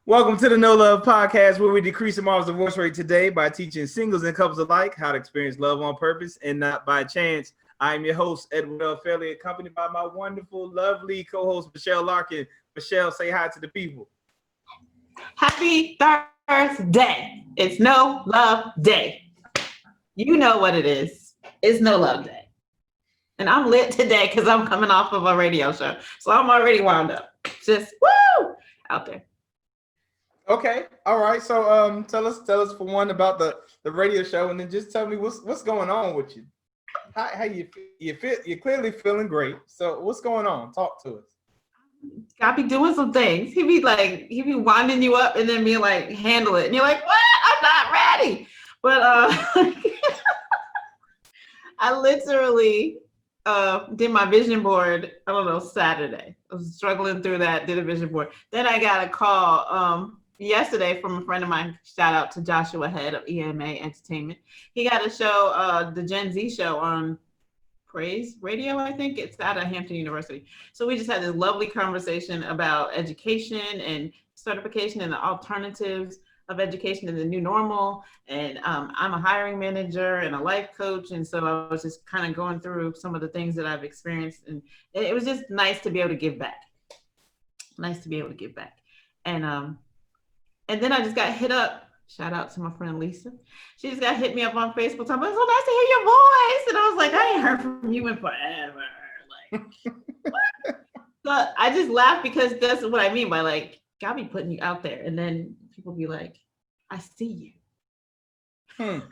Welcome to the No Love Podcast, where we decrease the marvel's divorce rate today by teaching singles and couples alike how to experience love on purpose and not by chance. I am your host, Edward L. Fairley, accompanied by my wonderful, lovely co-host, Michelle Larkin. Michelle, say hi to the people. Happy Thursday. It's No Love Day. You know what it is. It's No Love Day. And I'm lit today because I'm coming off of a radio show. So I'm already wound up. Just woo out there. Okay, all right. So tell us for one about the radio show, and then just tell me what's going on with you. How you feel? You're clearly feeling great. So what's going on? Talk to us. I be doing some things. He be winding you up and then be like, handle it. And you're like, what? I'm not ready. But I literally did my vision board, I don't know, Saturday. I was struggling through that, did a vision board. Then I got a call yesterday from a friend of mine. Shout out to Joshua Head of EDUTAINMENT. He got a show, the Gen Z show on Praise Radio, I think. It's out of Hampton University. So we just had this lovely conversation about education and certification and the alternatives of education and the new normal. And I'm a hiring manager and a life coach. And so I was just kind of going through some of the things that I've experienced. And it was just nice to be able to give back. And then I just got hit up. Shout out to my friend Lisa. She just got hit me up on Facebook talking about, it's so nice to hear your voice. And I was like, I ain't heard from you in forever. Like, what? So I just laugh because that's what I mean by like, God be putting you out there. And then people be like, I see you. And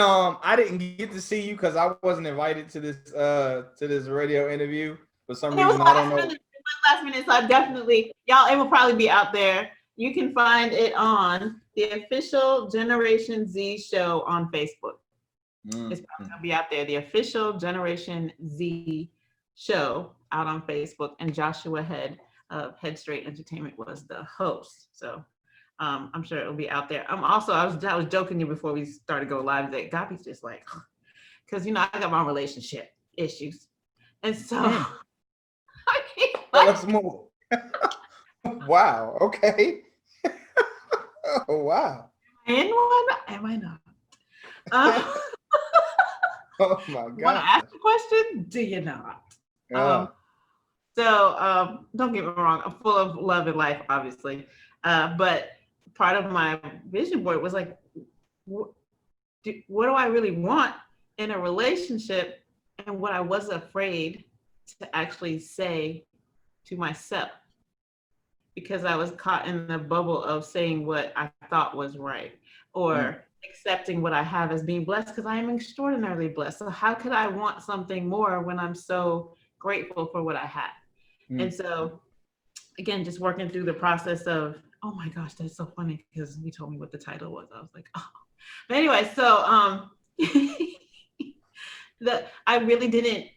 I didn't get to see you because I wasn't invited to this radio interview for some reason. I don't know. Last minute, so I definitely, it will probably be out there. You can find it on the official Generation Z show on Facebook. It's probably gonna be out there. The official Generation Z show out on Facebook, and Joshua Head of Head Straight Entertainment was the host. So I'm sure it'll be out there. I was joking you before we started go live that Gabi's just like, because I got my relationship issues, and so. Tell us more. Wow. Okay. Oh, wow. Am I in one? Am I not? Oh my God. Want to ask a question? Do you not? So don't get me wrong. I'm full of love and life, obviously. But part of my vision board was like, what do I really want in a relationship, and what I was afraid to actually say to myself, because I was caught in the bubble of saying what I thought was right, or accepting what I have as being blessed, because I am extraordinarily blessed. So how could I want something more when I'm so grateful for what I have? And so again, just working through the process of, oh my gosh, that's so funny because you told me what the title was. I was like, oh. But anyway, so I really didn't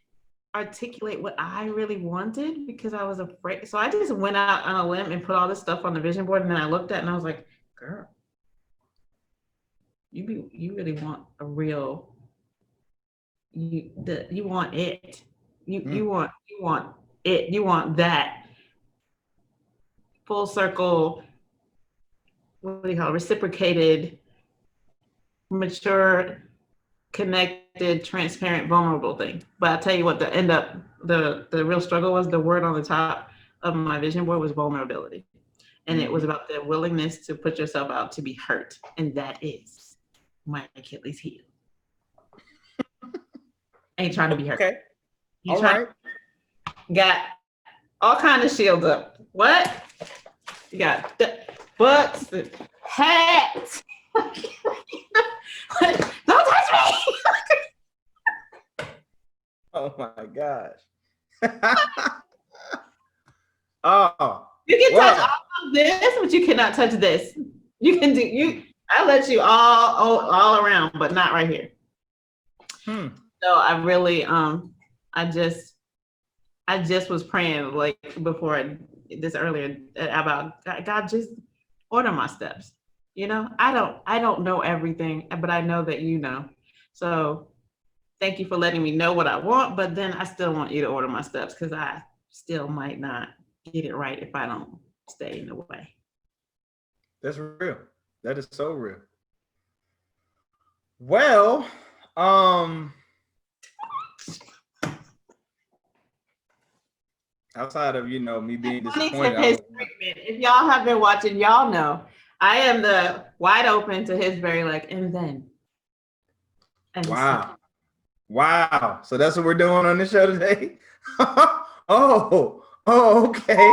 articulate what I really wanted because I was afraid. So I just went out on a limb and put all this stuff on the vision board, and then I looked at it and I was like, girl, you really want a real, you want it. You want it. You want that full circle, what do you call it? Reciprocated, mature, connected, transparent, vulnerable thing. But I'll tell you what, the real struggle was, the word on the top of my vision board was vulnerability. And it was about the willingness to put yourself out to be hurt. And that is my Achilles heel. Ain't trying to be hurt. Okay. All right. Got all kind of shields up. What? You got books, hats. Don't touch me! Oh my gosh. Oh. You can touch all of this, but you cannot touch this. You can I let you all around, but not right here. So I really I just was praying like before this earlier about God, just order my steps. I don't know everything, but I know that you know. So thank you for letting me know what I want, but then I still want you to order my steps, because I still might not get it right if I don't stay in the way. That's real. That is so real. Well, outside of me being disappointed, if y'all have been watching, y'all know I am the wide open to his very like, and then. And wow. Wow. So that's what we're doing on the show today. Oh, okay.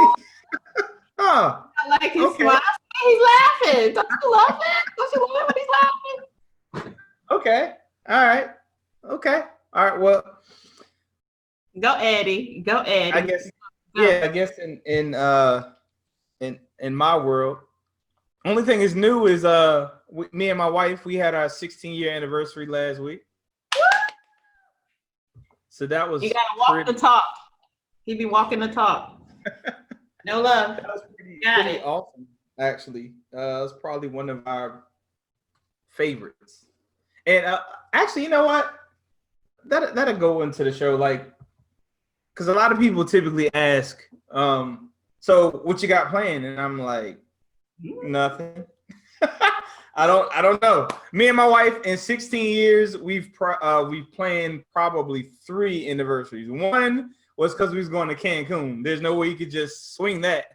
I like his smile. He's laughing. Don't you love it? Don't you love it when he's laughing? Okay. All right. Okay. All right. Well, go Eddie. Go Eddie. I guess. Yeah. I guess in my world, only thing is new is me and my wife, we had our 16-year anniversary last week. So that was. You gotta walk the talk. He be walking the talk. No love. That was pretty awesome, actually. It's probably one of our favorites. And actually, you know what? That'll go into the show, like, because a lot of people typically ask, so what you got planned? And I'm like, nothing. I don't know. Me and my wife in 16 years, we've planned probably 3 anniversaries. One was because we was going to Cancun. There's no way you could just swing that.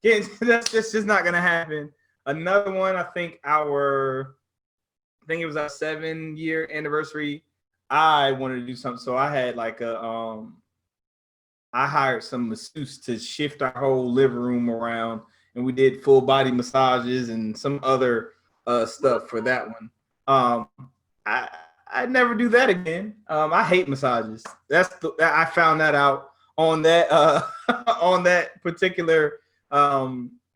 That's just not gonna happen. Another one, I think it was our 7-year anniversary. I wanted to do something, so I had like I hired some masseuse to shift our whole living room around, and we did full body massages and some other stuff for that one. I never do that again. I hate massages. I found that out on that on that particular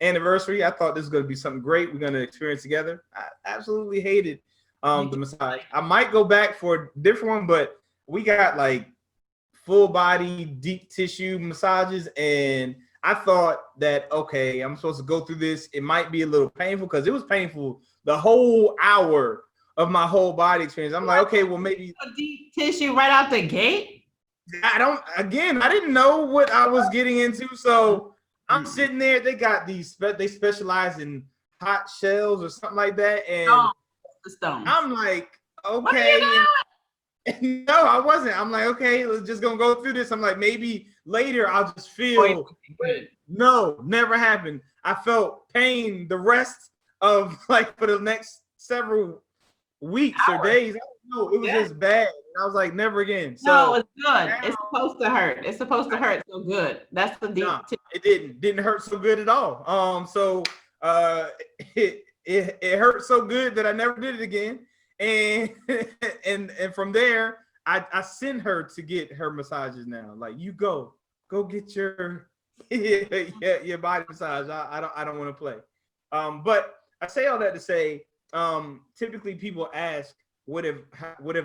anniversary. I thought this was going to be something great we're going to experience together. I absolutely hated the massage. I might go back for a different one, but we got like full body deep tissue massages, and I thought that, okay, I'm supposed to go through this. It might be a little painful, because it was painful the whole hour of my whole body experience. I'm like, okay, well, maybe a deep tissue right out the gate. I didn't know what I was getting into. So I'm sitting there. They got they specialize in hot shells or something like that. And I'm like, okay. No, I wasn't. I'm like, okay, let's just gonna go through this. I'm like, maybe later I'll just feel good. No, never happened. I felt pain the rest of like for the next several weeks or days. I don't know. It was just bad. And I was like, never again. So no, it's good. It's supposed to hurt. It's supposed to hurt so good. That's the deep. It didn't hurt so good at all. So it hurt so good that I never did it again. And from there, I send her to get her massages now. Like, you go get your body massage. I don't want to play. But I say all that to say, typically people ask, what have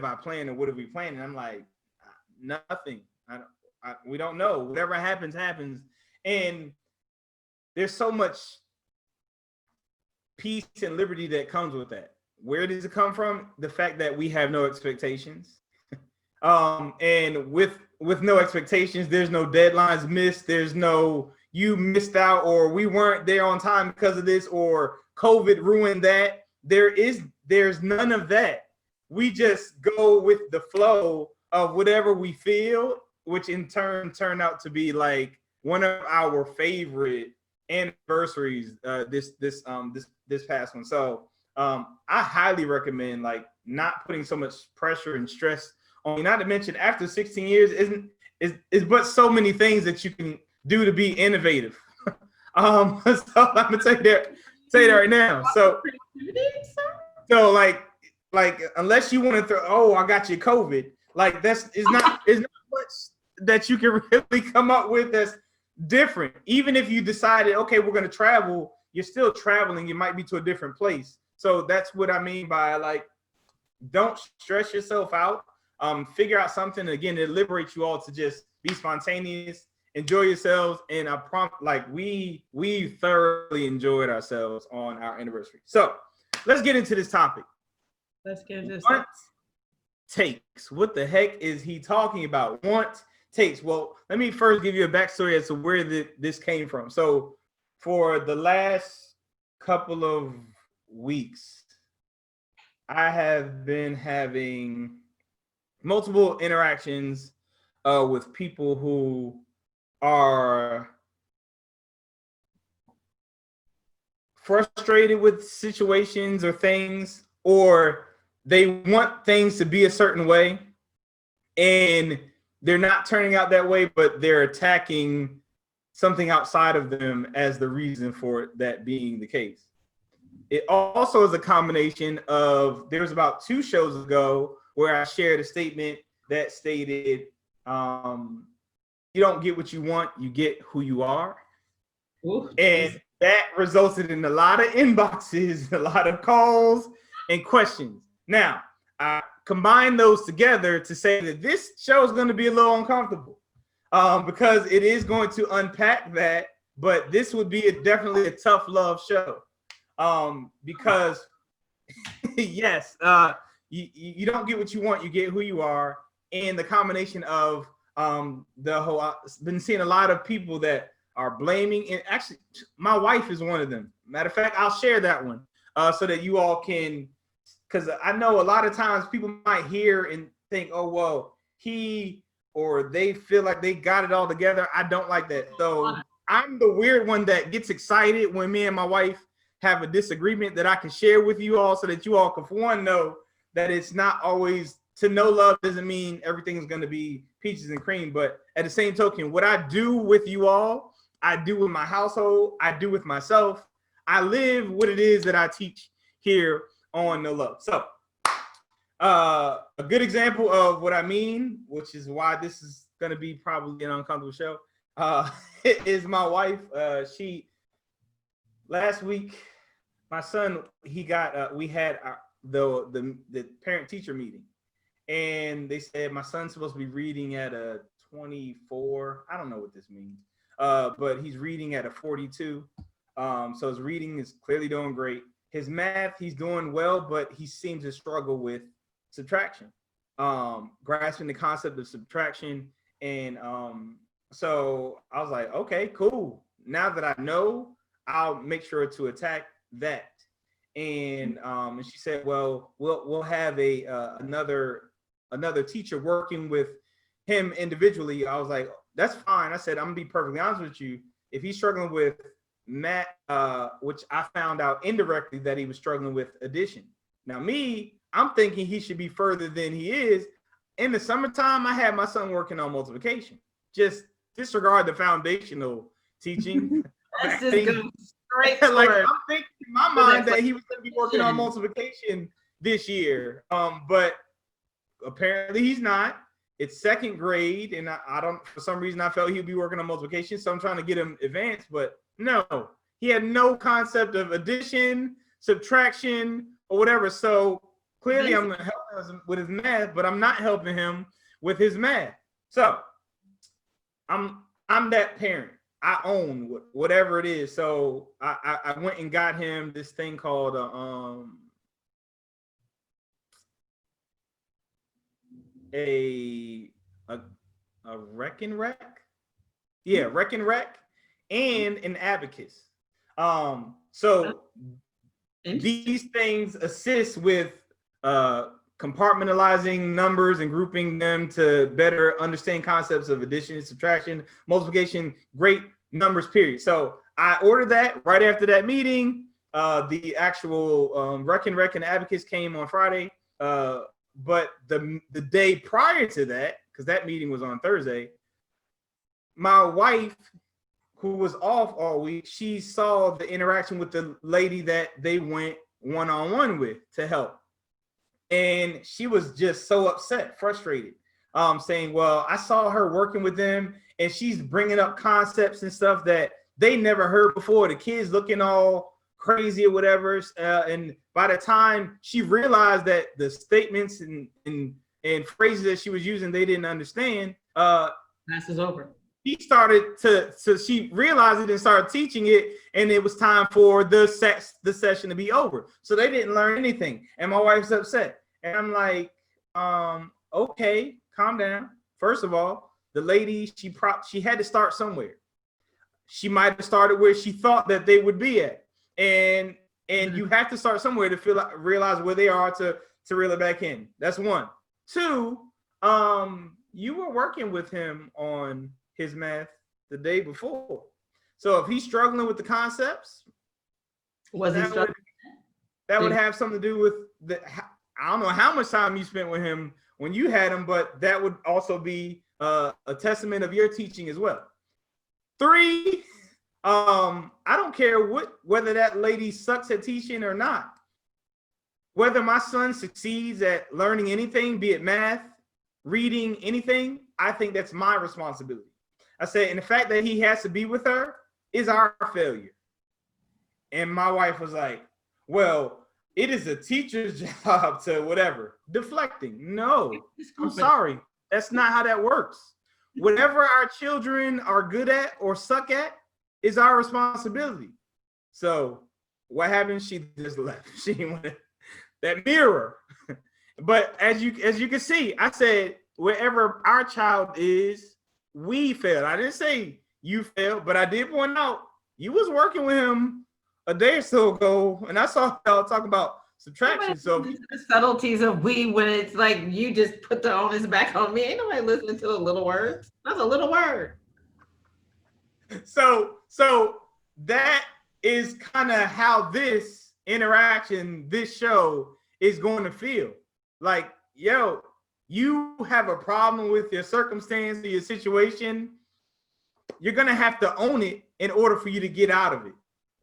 I planned, and what have we planned? And I'm like, nothing. We don't know. Whatever happens. And there's so much peace and liberty that comes with that. Where does it come from? The fact that we have no expectations. And with no expectations, there's no deadlines missed. There's no you missed out, or we weren't there on time because of this, or COVID ruined that. There's none of that. We just go with the flow of whatever we feel, which in turn turned out to be like one of our favorite anniversaries this past one. So I highly recommend like not putting so much pressure and stress on you. Not to mention, after 16 years is but so many things that you can do to be innovative. So I'm gonna say that right now. So like unless you want to throw, I got you COVID, like it's not much that you can really come up with that's different. Even if you decided, okay, we're gonna travel, you're still traveling. You might be to a different place. So that's what I mean by like, don't stress yourself out. Figure out something again that liberates you all to just be spontaneous, enjoy yourselves. And I prompt, like we thoroughly enjoyed ourselves on our anniversary. So let's get into this topic. Let's get into this. Want takes. What the heck is he talking about? Want takes. Well, let me first give you a backstory as to where this came from. So for the last couple of weeks, I have been having multiple interactions with people who are frustrated with situations or things, or they want things to be a certain way and they're not turning out that way, but they're attacking something outside of them as the reason for that being the case. It also is a combination of, there was about 2 shows ago where I shared a statement that stated, you don't get what you want, you get who you are. Ooh, and that resulted in a lot of inboxes, a lot of calls and questions. Now, I combine those together to say that this show is going to be a little uncomfortable because it is going to unpack that, but this would be definitely a tough love show because yes, you don't get what you want, you get who you are. And the combination of the whole, I've been seeing a lot of people that are blaming, and actually my wife is one of them. Matter of fact, I'll share that one so that you all can, because I know a lot of times people might hear and think, oh, well, he or they feel like they got it all together. I don't like that. So I'm the weird one that gets excited when me and my wife have a disagreement that I can share with you all so that you all can, for one, know that it's not always, to know love doesn't mean everything is going to be peaches and cream. But at the same token, what I do with you all, I do with my household, I do with myself. I live what it is that I teach here on No Love. So a good example of what I mean, which is why this is going to be probably an uncomfortable show, is my wife. She, last week, my son, he got, we had the parent teacher meeting, and they said my son's supposed to be reading at a 24. I don't know what this means, but he's reading at a 42. So his reading is clearly doing great. His math, he's doing well, but he seems to struggle with subtraction, grasping the concept of subtraction. And so I was like, okay, cool. Now that I know, I'll make sure to attack that. And she said, well, we'll have another teacher working with him individually. I was like, that's fine. I said, I'm gonna be perfectly honest with you. If he's struggling with math, which I found out indirectly that he was struggling with addition. Now I'm thinking he should be further than he is. In the summertime, I had my son working on multiplication. Just disregard the foundational teaching. That's just going straight like, I'm thinking in my mind that he was going to be working on multiplication this year, but apparently he's not. It's 2nd grade, and I don't, for some reason, I felt he'd be working on multiplication, so I'm trying to get him advanced, but no, he had no concept of addition, subtraction, or whatever. So clearly I'm going to help him with his math, but I'm not helping him with his math. So I'm that parent. I own whatever it is. So I went and got him this thing called a Rec and Rec. Yeah, Rec and Rec and an abacus. So these things assist with compartmentalizing numbers and grouping them to better understand concepts of addition, subtraction, multiplication, great numbers, period. So I ordered that right after that meeting. The actual Rec and abacus came on Friday. But the day prior to that, because that meeting was on Thursday, my wife, who was off all week, she saw the interaction with the lady that they went one-on-one with to help. And she was just so upset, frustrated, saying, well, I saw her working with them and she's bringing up concepts and stuff that they never heard before. The kids looking all crazy or whatever. And by the time she realized that the statements and phrases that she was using, they didn't understand. Class is over. She started she realized it and started teaching it, and it was time for the session to be over. So they didn't learn anything, and my wife's upset. And I'm like, okay, calm down. First of all, the lady, she had to start somewhere. she might have started where she thought that they would be at. And you have to start somewhere to realize where they are to reel it back in. That's one. Two, you were working with him on his math the day before. So if he's struggling with the concepts, that would have something to do with I don't know how much time you spent with him when you had him, but that would also be a testament of your teaching as well. Three, I don't care whether that lady sucks at teaching or not. Whether my son succeeds at learning anything, be it math, reading, anything, I think that's my responsibility. I said, and the fact that he has to be with her is our failure. And my wife was like, well, it is a teacher's job to whatever. Deflecting. No, I'm sorry. That's not how that works. Whatever our children are good at or suck at is our responsibility. So what happened? She just left. She wanted that mirror. But as you can see, I said, wherever our child is, we failed. I didn't say you failed, but I did point out you was working with him a day or so ago, and I saw y'all talk about subtraction. So the subtleties of we, when it's like you just put the onus back on me. Ain't nobody listening to the little words. That's a little word. So that is kind of how this interaction, this show is going to feel. Like, yo, you have a problem with your circumstance or your situation, you're going to have to own it in order for you to get out of it.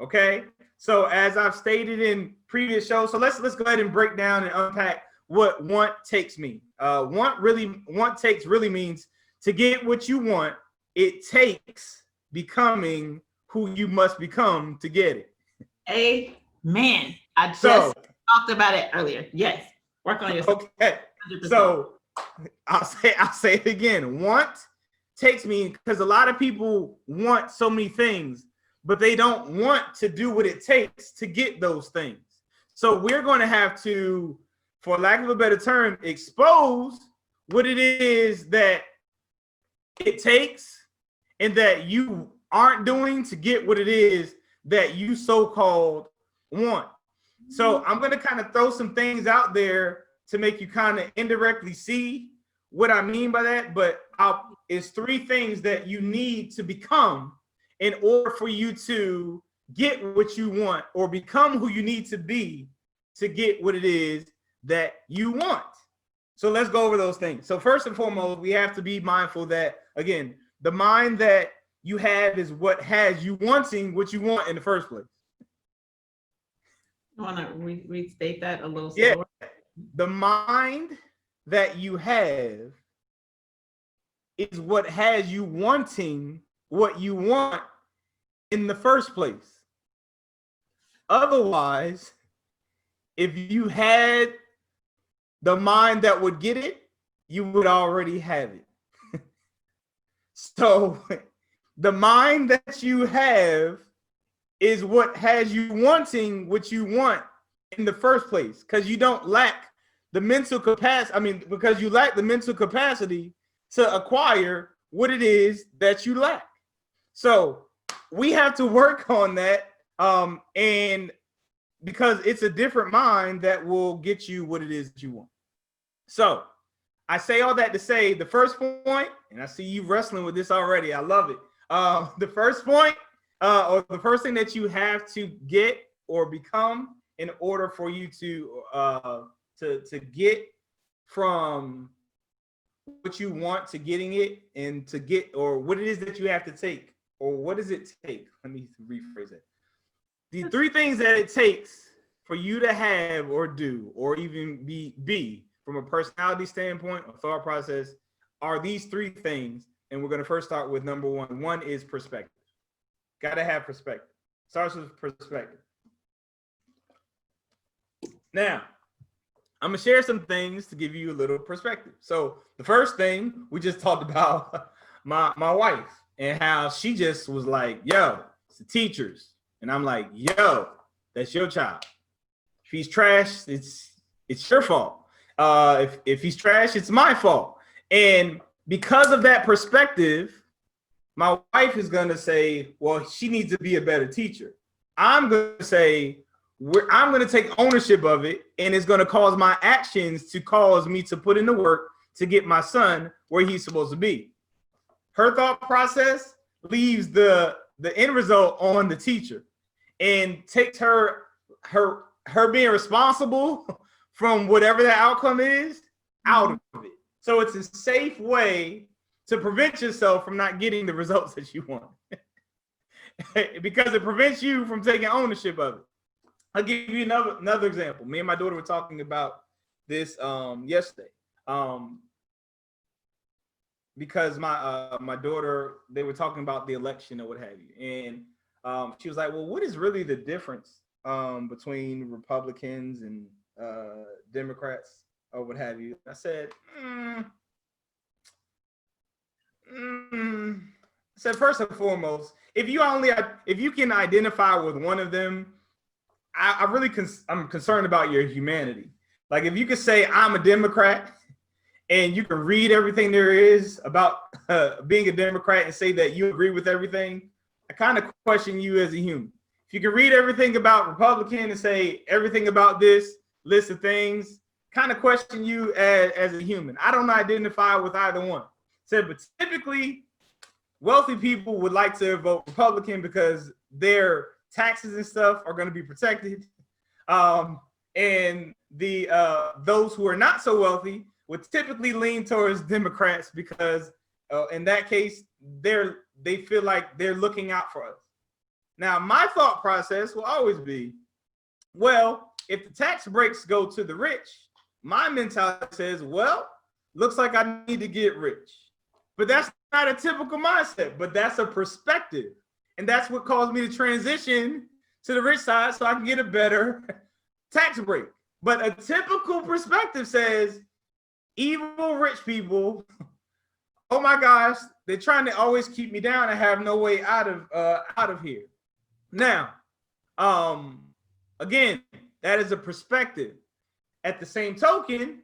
Okay. So as I've stated in previous shows, so let's go ahead and break down and unpack what want takes mean. Want takes really means to get what you want. It takes becoming who you must become to get it. Amen. I just talked about it earlier. Yes. Work on yourself. Okay. 100%. So I'll say it again. Want takes me, because a lot of people want so many things, but they don't want to do what it takes to get those things. So we're going to have to, for lack of a better term, expose what it is that it takes and that you aren't doing to get what it is that you so-called want. So I'm going to kind of throw some things out there to make you kind of indirectly see what I mean by that. But it's three things that you need to become in order for you to get what you want, or become who you need to be to get what it is that you want. So let's go over those things. So first and foremost, we have to be mindful that, again, the mind that you have is what has you wanting what you want in the first place. You want to restate that a little slower? Yeah. The mind that you have is what has you wanting what you want in the first place. Otherwise, if you had the mind that would get it, you would already have it. So the mind that you have is what has you wanting what you want in the first place, because you don't lack the mental capacity. Because you lack the mental capacity to acquire what it is that you lack. So we have to work on that. And because it's a different mind that will get you what it is that you want. So I say all that to say the first point, and I see you wrestling with this already. I love it. The first point, or the first thing that you have to get or become in order for you to get from what you want to getting it, and to get, or what it is that you have to take, or what does it take? Let me rephrase it. The three things that it takes for you to have or do or even be from a personality standpoint or thought process are these three things. And we're going to first start with number one. One is perspective. Got to have perspective. Starts with perspective. Now, I'm going to share some things to give you a little perspective. So the first thing, we just talked about my wife and how she just was like, yo, it's the teachers. And I'm like, yo, that's your child. If he's trash, it's your fault. If he's trash, it's my fault. And because of that perspective, My wife is going to say, well, she needs to be a better teacher. I'm going to say, I'm going to take ownership of it, and it's going to cause my actions to cause me to put in the work to get my son where he's supposed to be. Her thought process leaves the end result on the teacher and takes her being responsible from whatever the outcome is out of it. So it's a safe way to prevent yourself from not getting the results that you want because it prevents you from taking ownership of it. I'll give you another example. Me and my daughter were talking about this yesterday. Because my daughter, they were talking about the election or what have you. And she was like, well, what is really the difference between Republicans and Democrats or what have you? I said, I said, first and foremost, if you can identify with one of them, I'm concerned about your humanity. Like if you could say I'm a Democrat and you can read everything there is about being a Democrat and say that you agree with everything, I kind of question you as a human. If you can read everything about Republican and say everything about this list of things, kind of question you as a human. I don't identify with either one. Said, but typically, wealthy people would like to vote Republican because their taxes and stuff are going to be protected. And those who are not so wealthy would typically lean towards Democrats because in that case, they feel like they're looking out for us. Now, my thought process will always be, well, if the tax breaks go to the rich, my mentality says, well, looks like I need to get rich. But that's not a typical mindset, but that's a perspective. And that's what caused me to transition to the rich side so I can get a better tax break. But a typical perspective says, evil rich people, oh my gosh, they're trying to always keep me down. I have no way out of here. Now, again, that is a perspective. At the same token,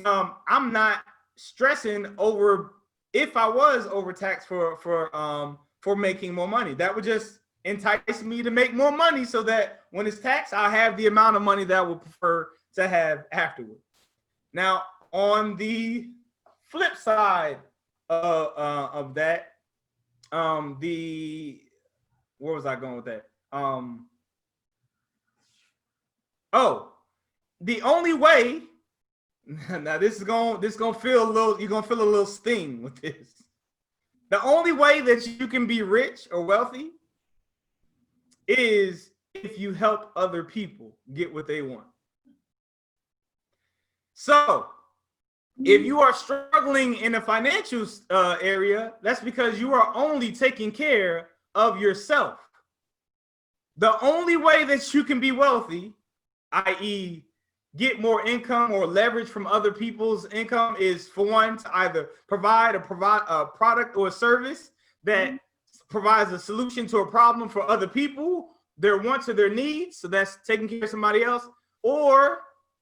I'm not stressing over if I was overtaxed for making more money. That would just entice me to make more money so that when it's taxed, I'll have the amount of money that I would prefer to have afterward. Now, on the flip side of that, where was I going with that? The only way, now this is gonna feel a little, you're gonna feel a little sting with this. The only way that you can be rich or wealthy is if you help other people get what they want. So if you are struggling in a financial area, that's because you are only taking care of yourself. The only way that you can be wealthy, i.e., get more income or leverage from other people's income, is for one, to either provide a product or a service that provides a solution to a problem for other people, their wants or their needs. So that's taking care of somebody else,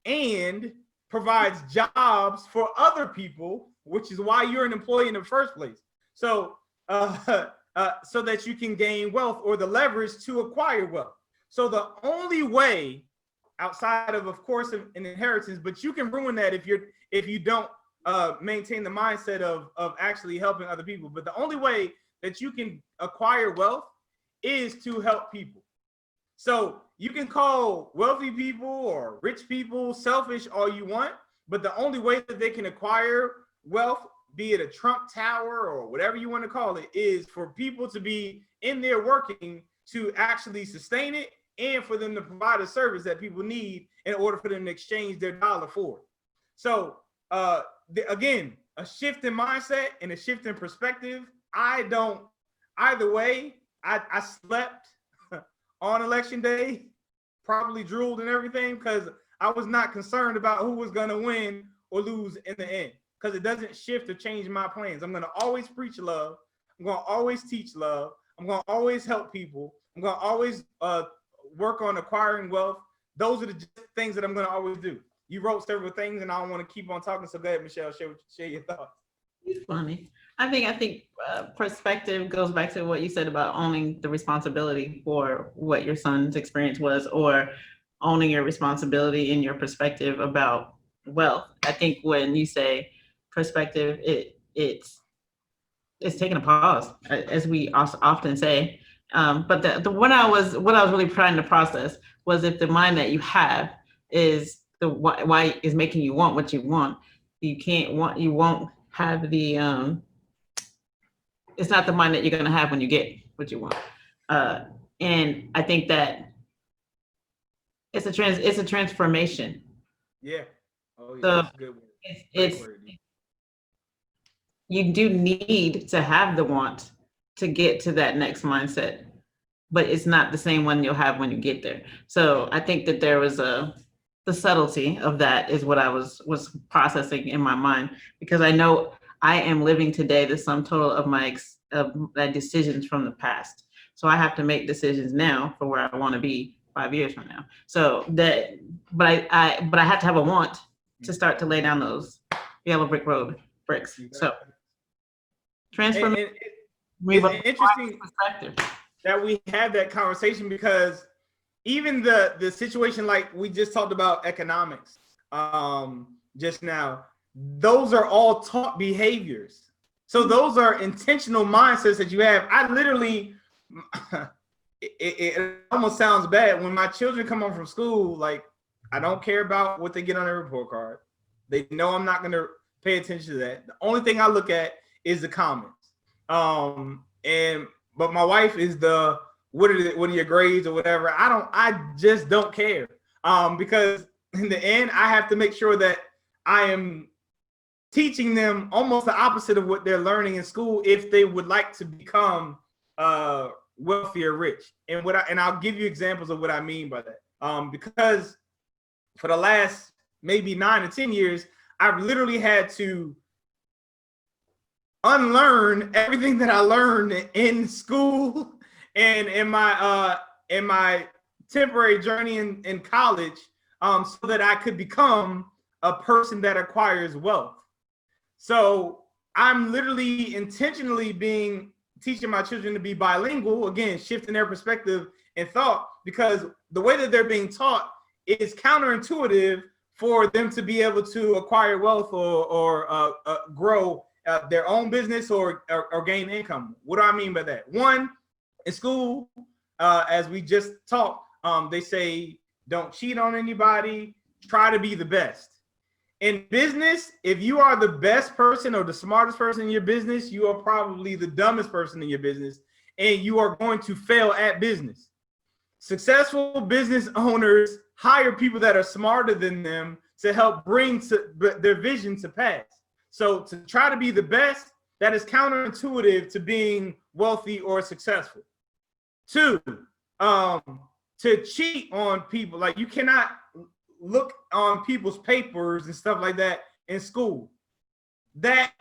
and provides jobs for other people, which is why you're an employee in the first place. So, so that you can gain wealth or the leverage to acquire wealth. So the only way, outside of course, an inheritance, but you can ruin that if you don't maintain the mindset of actually helping other people. But the only way that you can acquire wealth is to help people. So you can call wealthy people or rich people selfish all you want, but the only way that they can acquire wealth, be it a Trump Tower or whatever you want to call it, is for people to be in there working to actually sustain it and for them to provide a service that people need in order for them to exchange their dollar for it. So again, a shift in mindset and a shift in perspective. Either way, I slept on election day, probably drooled and everything, because I was not concerned about who was going to win or lose in the end, because it doesn't shift or change my plans. I'm going to always preach love. I'm going to always teach love. I'm going to always help people. I'm going to always work on acquiring wealth. Those are the things that I'm going to always do. You wrote several things, and I don't want to keep on talking. So go ahead, Michelle, share your thoughts. You're funny. I think perspective goes back to what you said about owning the responsibility for what your son's experience was, or owning your responsibility in your perspective about wealth. I think when you say perspective, it's taking a pause, as we often say. But the what I was really trying to process was, if the mind that you have is the why is making you want what you want, you won't have the it's not the mind that you're going to have when you get what you want. And I think that it's a transformation. Yeah. Oh, yeah, So that's a good word. it's you do need to have the want to get to that next mindset, but it's not the same one you'll have when you get there. So I think that there was the subtlety of that is what I was processing in my mind, because I know I am living today the sum total of my decisions from the past. So I have to make decisions now for where I want to be 5 years from now. So that, but I have to have a want to start to lay down those yellow brick road bricks. So transformation. It's interesting that we had that conversation, because even the situation, like we just talked about economics just now, those are all taught behaviors. So those are intentional mindsets that you have. I literally, it almost sounds bad when my children come home from school, like, I don't care about what they get on their report card. They know I'm not going to pay attention to that. The only thing I look at is the comments. But my wife is what are your grades or whatever. I just don't care. Because in the end, I have to make sure that I am teaching them almost the opposite of what they're learning in school, if they would like to become wealthy or rich. And I'll give you examples of what I mean by that. Because for the last maybe 9 to 10 years, I've literally had to unlearn everything that I learned in school and in my temporary journey in college, so that I could become a person that acquires wealth. So I'm literally intentionally teaching my children to be bilingual, again, shifting their perspective and thought, because the way that they're being taught is counterintuitive for them to be able to acquire wealth or grow their own business or gain income. What do I mean by that? One, in school, as we just talked, they say, don't cheat on anybody, try to be the best. In business, if you are the best person or the smartest person in your business, you are probably the dumbest person in your business, and you are going to fail at business. Successful business owners hire people that are smarter than them to help bring their vision to pass. So to try to be the best, that is counterintuitive to being wealthy or successful. Two, to cheat on people, like, you cannot look on people's papers and stuff like that in school. That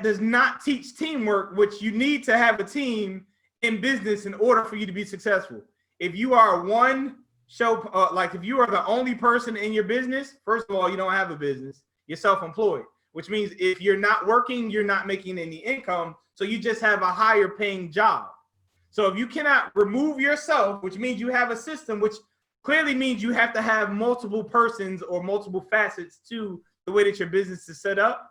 does not teach teamwork, which you need to have a team in business in order for you to be successful. If you are if you are the only person in your business, first of all, you don't have a business. You're self-employed, which means if you're not working, you're not making any income. So you just have a higher paying job. So if you cannot remove yourself, which means you have a system, which clearly means you have to have multiple persons or multiple facets to the way that your business is set up,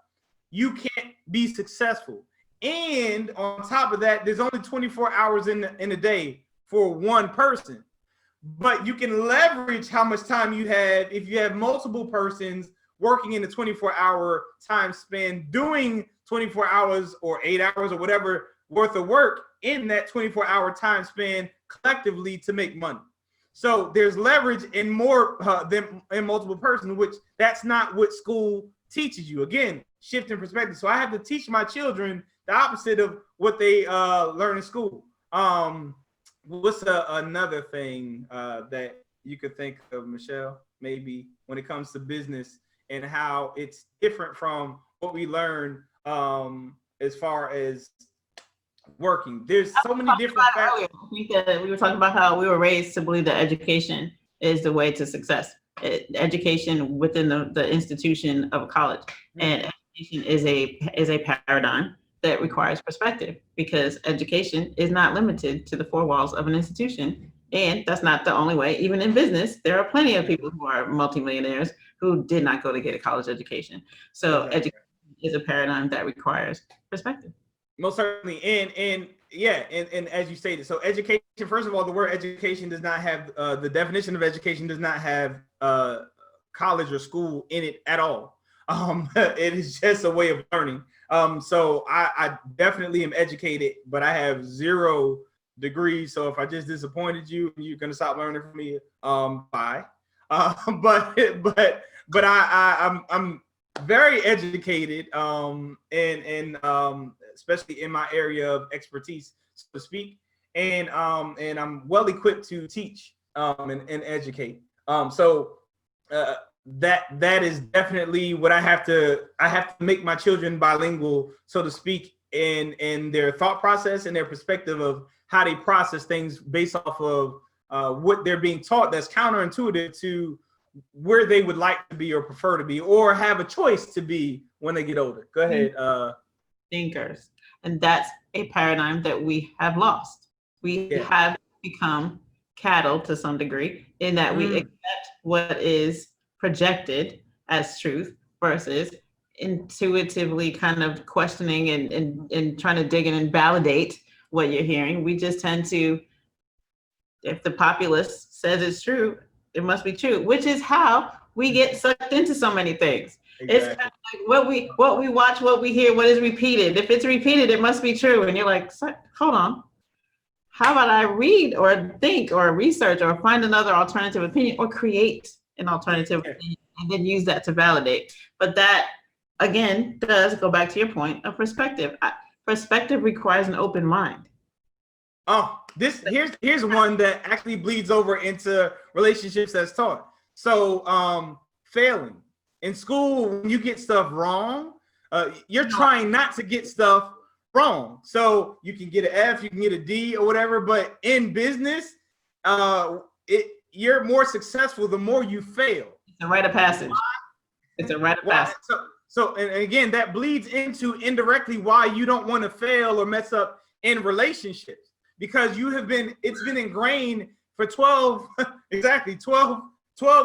you can't be successful. And on top of that, there's only 24 hours in a day for one person. But you can leverage how much time you have if you have multiple persons working in a 24-hour time span, doing 24 hours or 8 hours or whatever worth of work in that 24-hour time span collectively to make money. So there's leverage in more than in multiple persons, which that's not what school teaches you. Again, shifting perspective. So I have to teach my children the opposite of what they learn in school. What's another thing that you could think of, Michelle, maybe when it comes to business and how it's different from what we learn as far as working? There's so many different factors. I think that we were talking about how we were raised to believe that education is the way to success. Education within the institution of a college, and education is a paradigm that requires perspective, because education is not limited to the four walls of an institution. And that's not the only way. Even in business, there are plenty of people who are multimillionaires who did not go to get a college education. So education is a paradigm that requires perspective. Most certainly. And yeah, and as you stated, so education, first of all, the word education does not have, the definition of education does not have college or school in it at all. It is just a way of learning. So I definitely am educated, but I have 0 degrees. So if I just disappointed you and you're gonna stop learning from me, bye. But I'm very educated, and especially in my area of expertise, so to speak, and I'm well equipped to teach and educate. So that is definitely what I have to make my children bilingual, so to speak, in their thought process and their perspective of how they process things based off of what they're being taught, that's counterintuitive to where they would like to be or prefer to be or have a choice to be when they get older. Go ahead. Thinkers. And that's a paradigm that we have lost. We have become cattle to some degree, in that we accept what is projected as truth versus intuitively kind of questioning and trying to dig in and validate what you're hearing. We just tend to, if the populace says it's true, it must be true, which is how we get sucked into so many things. Exactly. It's kind of like what we watch, what we hear, what is repeated. If it's repeated, it must be true. And you're like, hold on. How about I read or think or research or find another alternative opinion or create an alternative opinion and then use that to validate? But that, again, does go back to your point of perspective. Perspective requires an open mind. Oh, here's one that actually bleeds over into relationships that's taught. So failing in school, when you get stuff wrong, you're trying not to get stuff wrong. So you can get an F, you can get a D or whatever, but in business, you're more successful the more you fail. It's a rite of passage. It's a rite of passage. So and again, that bleeds into indirectly why you don't want to fail or mess up in relationships, because it's been ingrained for 12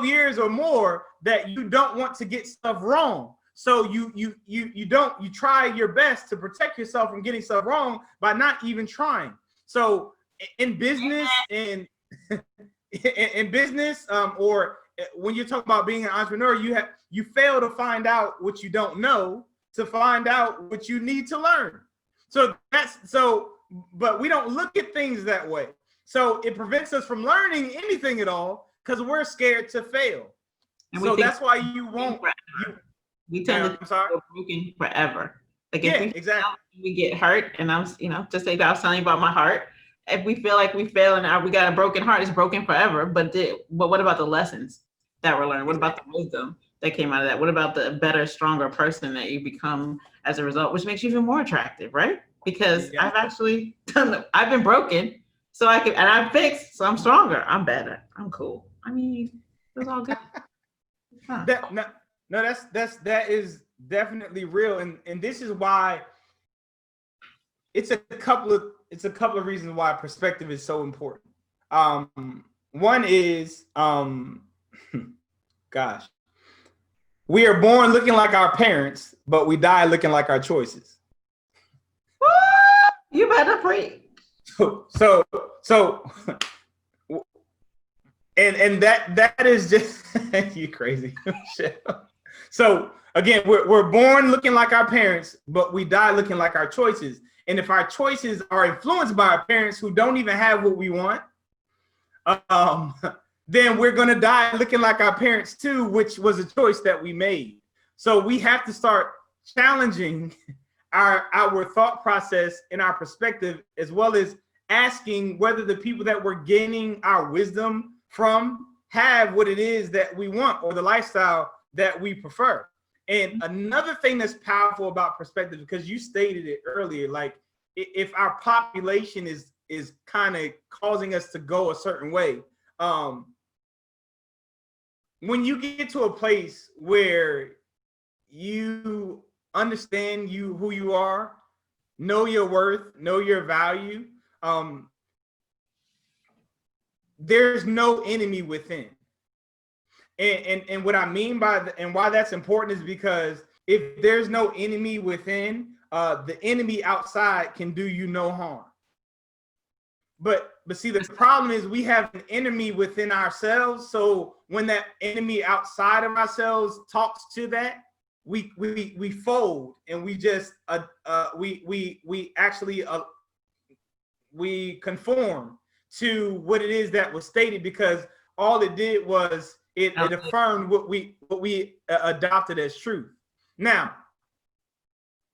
years or more that you don't want to get stuff wrong. So you try your best to protect yourself from getting stuff wrong by not even trying. So in business or when you're talking about being an entrepreneur, you fail to find out what you don't know to find out what you need to learn. But we don't look at things that way. So it prevents us from learning anything at all because we're scared to fail. And so that's why you won't. We tend to go broken forever. Like if exactly. We get hurt, and just say that I was telling you about my heart. If we feel like we fail and we got a broken heart, it's broken forever. But what about the lessons that were learned? What about the wisdom that came out of that? What about the better, stronger person that you become as a result, which makes you even more attractive, right? Because I've actually I've been broken, so I'm fixed, so I'm stronger, I'm better, I'm cool. I mean, it's all good. That is definitely real, and this is why it's a couple of reasons why perspective is so important. One is, gosh, we are born looking like our parents, but we die looking like our choices. You better preach. So and that is just you crazy. So again, we're born looking like our parents, but we die looking like our choices. And if our choices are influenced by our parents who don't even have what we want, then we're gonna die looking like our parents too, which was a choice that we made. So we have to start challenging our thought process and our perspective, as well as asking whether the people that we're gaining our wisdom from have what it is that we want or the lifestyle that we prefer. And another thing that's powerful about perspective, because you stated it earlier, like if our population is kind of causing us to go a certain way, when you get to a place where you understand who you are, know your worth, know your value. There's no enemy within. And what I mean by and why that's important is because if there's no enemy within, the enemy outside can do you no harm. But see, the problem is we have an enemy within ourselves. So when that enemy outside of ourselves talks to that, we fold, and we just we conform to what it is that was stated, because all it did was it affirmed what we adopted as truth. Now,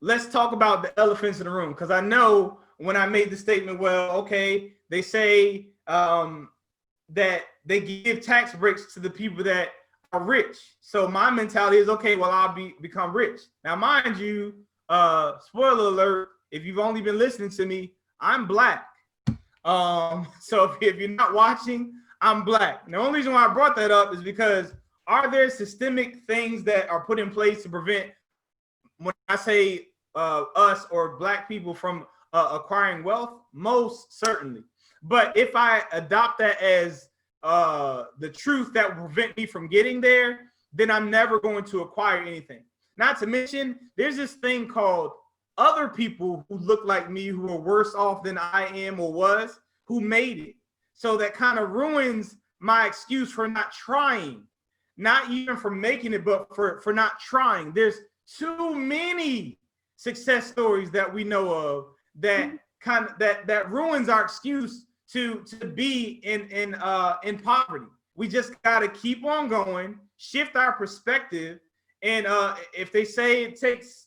let's talk about the elephants in the room, because I know when I made the statement, well, okay, they say that they give tax breaks to the people that are rich. So my mentality is, okay, well, I'll become rich. Now, mind you, spoiler alert, if you've only been listening to me, I'm Black. So if you're not watching, I'm Black. And the only reason why I brought that up is because are there systemic things that are put in place to prevent, when I say us or Black people, from acquiring wealth? Most certainly. But if I adopt that as the truth that will prevent me from getting there, then I'm never going to acquire anything. Not to mention, there's this thing called other people who look like me, who are worse off than I am or was, who made it. So that kind of ruins my excuse for not trying, not even for making it, but for not trying. There's too many success stories that we know of that that ruins our excuse to be in poverty. We just got to keep on going, shift our perspective, and if they say it takes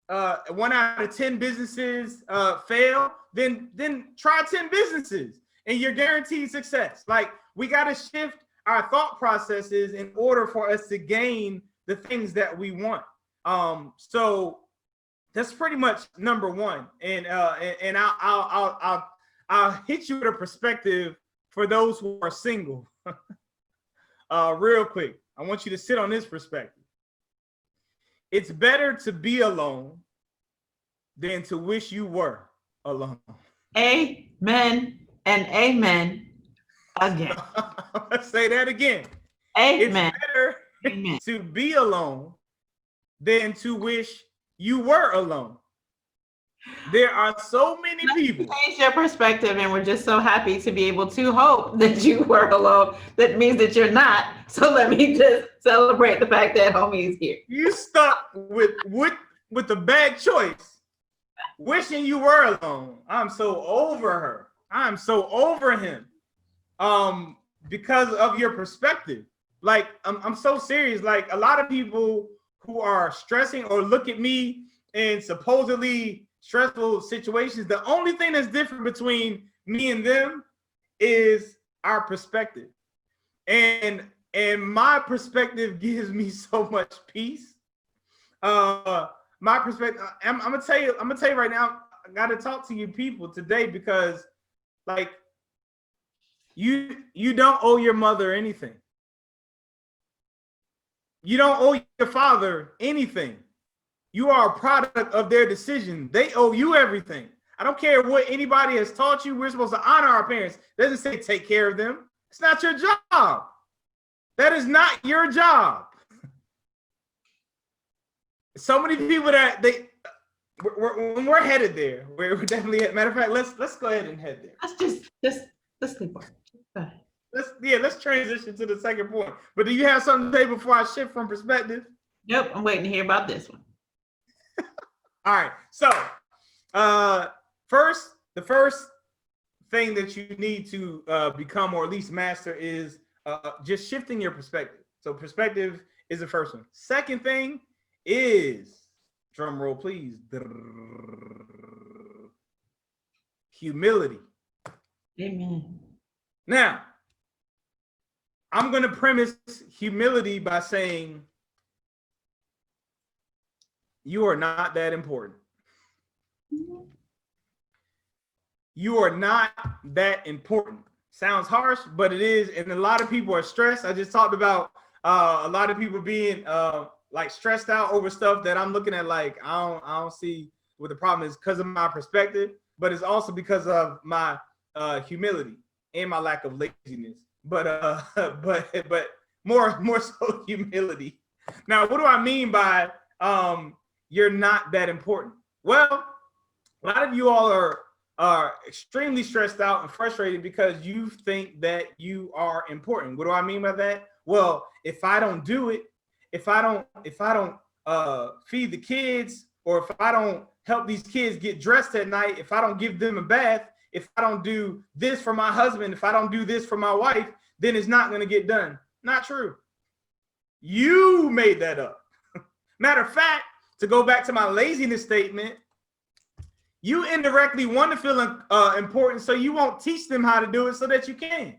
1 out of 10 businesses fail, then try 10 businesses and you're guaranteed success. Like, we got to shift our thought processes in order for us to gain the things that we want. So that's pretty much number one. And I'll hit you with a perspective for those who are single. Real quick, I want you to sit on this perspective. It's better to be alone than to wish you were alone. Amen and amen again. Let's say that again. Amen. It's better to be alone than to wish you were alone. There are so many people. Change your perspective, and we're just so happy to be able to hope that you were alone. That means that you're not. So let me just celebrate the fact that homie is here. You stuck with the bad choice, wishing you were alone. I'm so over her. I'm so over him. Because of your perspective. Like, I'm so serious. Like, a lot of people who are stressing or look at me in supposedly stressful situations, the only thing that's different between me and them is our perspective. And my perspective gives me so much peace. My perspective, I'm gonna tell you right now, I gotta talk to you people today, because like, you don't owe your mother anything. You don't owe your father anything. You are a product of their decision. They owe you everything. I don't care what anybody has taught you. We're supposed to honor our parents. It doesn't say take care of them. It's not your job. That is not your job. So many people that we're headed there. We're definitely, matter of fact, let's go ahead and head there. Let's keep on. Go ahead. Let's transition to the second point. But do you have something to say before I shift from perspective? Nope, I'm waiting to hear about this one. All right. So the first thing that you need to become, or at least master, is just shifting your perspective. So perspective is the first one. Second thing is, drum roll please, humility. Amen. Now, I'm going to premise humility by saying you are not that important. You are not that important. Sounds harsh, but it is. And a lot of people are stressed. I just talked about a lot of people being like stressed out over stuff that I'm looking at like, I don't see what the problem is because of my perspective, but it's also because of my humility and my lack of laziness. But but more so humility. Now, what do I mean by you're not that important? Well, a lot of you all are extremely stressed out and frustrated because you think that you are important. What do I mean by that? Well, if I don't do it, if I don't feed the kids, or if I don't help these kids get dressed at night, if I don't give them a bath, if I don't do this for my husband, if I don't do this for my wife, then it's not going to get done. Not true. You made that up. Matter of fact, to go back to my laziness statement, you indirectly want to feel important, so you won't teach them how to do it so that you can.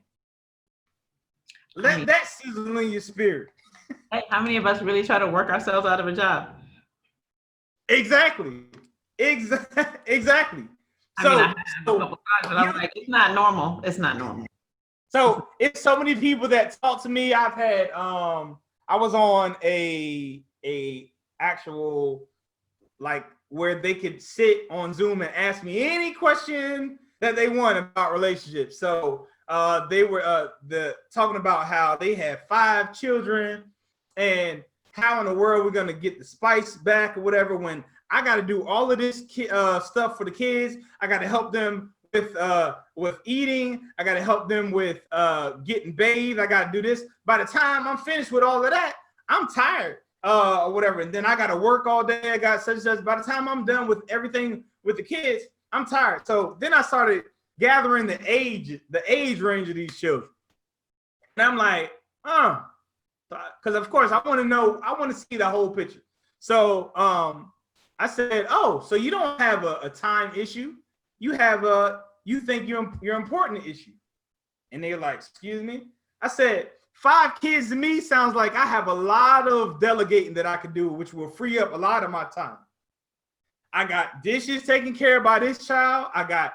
Let that sizzle in your spirit. Hey, how many of us really try to work ourselves out of a job? Exactly. I mean, I have a couple times, but I'm like, it's not normal. It's not normal. So it's so many people that talk to me. I've had I was on a actual, like, where they could sit on Zoom and ask me any question that they want about relationships. So they were talking about how they have 5 children and how in the world we're gonna get the spice back or whatever, when I got to do all of this stuff for the kids. I got to help them with eating. I got to help them with getting bathed. I got to do this. By the time I'm finished with all of that, I'm tired or whatever. And then I got to work all day. I got such and such. By the time I'm done with everything with the kids, I'm tired. So then I started gathering the age range of these children. And I'm like, because of course I want to see the whole picture. So I said, oh, so you don't have a time issue. You think you're important issue. And they're like, excuse me? I said, 5 kids to me sounds like I have a lot of delegating that I could do, which will free up a lot of my time. I got dishes taken care of by this child. I got,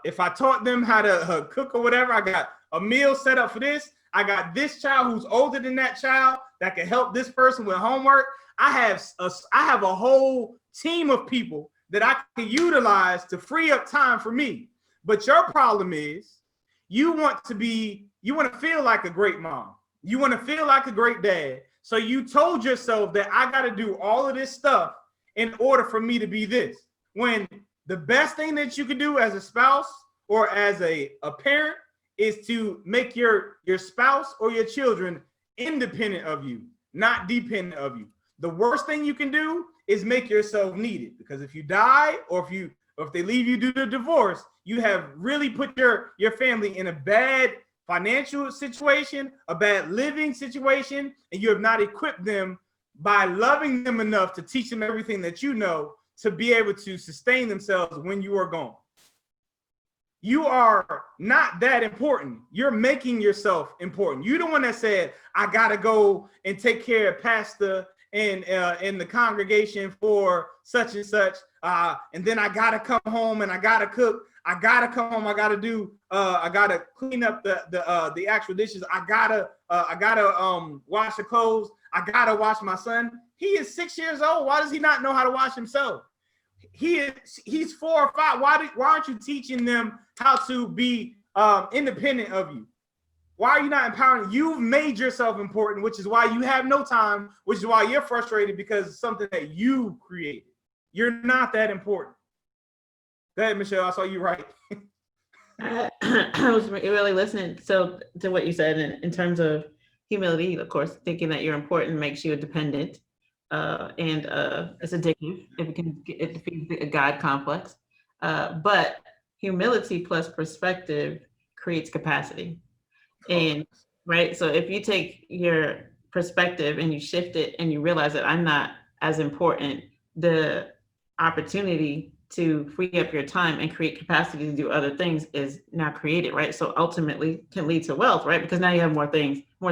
if I taught them how to cook or whatever, I got a meal set up for this. I got this child who's older than that child that can help this person with homework. I have a whole team of people that I can utilize to free up time for me. But your problem is you want to feel like a great mom. You want to feel like a great dad. So you told yourself that I got to do all of this stuff in order for me to be this. When the best thing that you can do as a spouse or as a parent is to make your spouse or your children independent of you, not dependent of you. The worst thing you can do is make yourself needed, because if you die or if they leave you due to divorce, you have really put your family in a bad financial situation, a bad living situation, and you have not equipped them by loving them enough to teach them everything that you know to be able to sustain themselves when you are gone. You are not that important. You're making yourself important. You're the one that said, I gotta go and take care of pastor and in the congregation for such and such, and then I gotta come home and I gotta cook. I gotta come home. I gotta do. I gotta clean up the actual dishes. I gotta wash the clothes. I gotta wash my son. He is 6 years old. Why does he not know how to wash himself? He's 4 or 5. Why aren't you teaching them how to be independent of you? Why are you not empowering? You've made yourself important, which is why you have no time, which is why you're frustrated because it's something that you created. You're not that important. Go ahead, Michelle. I saw you right. I was really listening to what you said in terms of humility. Of course, thinking that you're important makes you a dependent, and it's addictive. It defeats a God complex. But humility plus perspective creates capacity. And right, so if you take your perspective and you shift it and you realize that I'm not as important, the opportunity to free up your time and create capacity to do other things is now created, right? So ultimately can lead to wealth, right? Because now you have more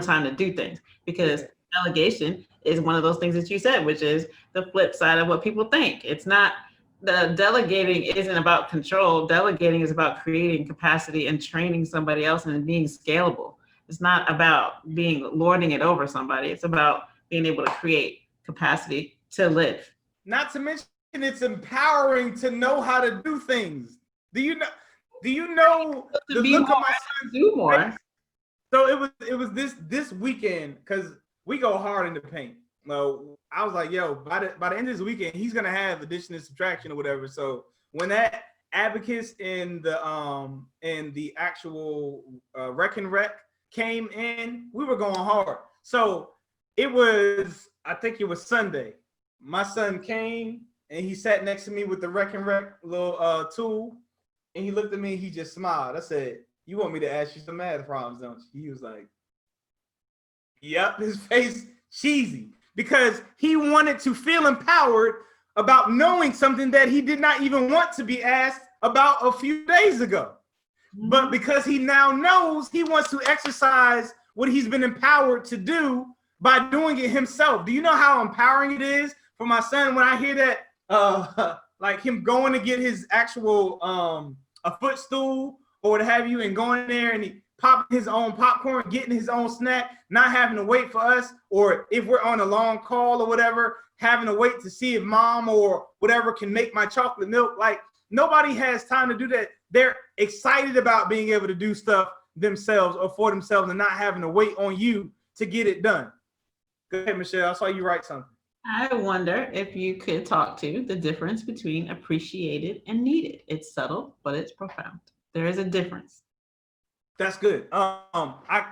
time to do things, because delegation is one of those things that you said, which is the flip side of what people think. It's not, the delegating isn't about control. Delegating is about creating capacity and training somebody else and being scalable. It's not about lording it over somebody. It's about being able to create capacity to live. Not to mention it's empowering to know how to do things. Do you know the look of my son's do more face? So it was this weekend, because we go hard in the paint. I was like, yo, by the end of this weekend, he's gonna have addition and subtraction or whatever. So when that abacus and the actual rec and rec came in, we were going hard. So I think it was Sunday. My son came and he sat next to me with the rec and rec little tool, and he looked at me and he just smiled. I said, "You want me to ask you some math problems, don't you?" He was like, "Yep." His face cheesy, because he wanted to feel empowered about knowing something that he did not even want to be asked about a few days ago. But because he now knows, he wants to exercise what he's been empowered to do by doing it himself. Do you know how empowering it is for my son when I hear that, like him going to get his actual a footstool or what have you, and going there and he popping his own popcorn, getting his own snack, not having to wait for us, or if we're on a long call or whatever, having to wait to see if mom or whatever can make my chocolate milk. Like, nobody has time to do that. They're excited about being able to do stuff themselves or for themselves and not having to wait on you to get it done. Go ahead, Michelle. I saw you write something. I wonder if you could talk to the difference between appreciated and needed. It's subtle, but it's profound. There is a difference. That's good. I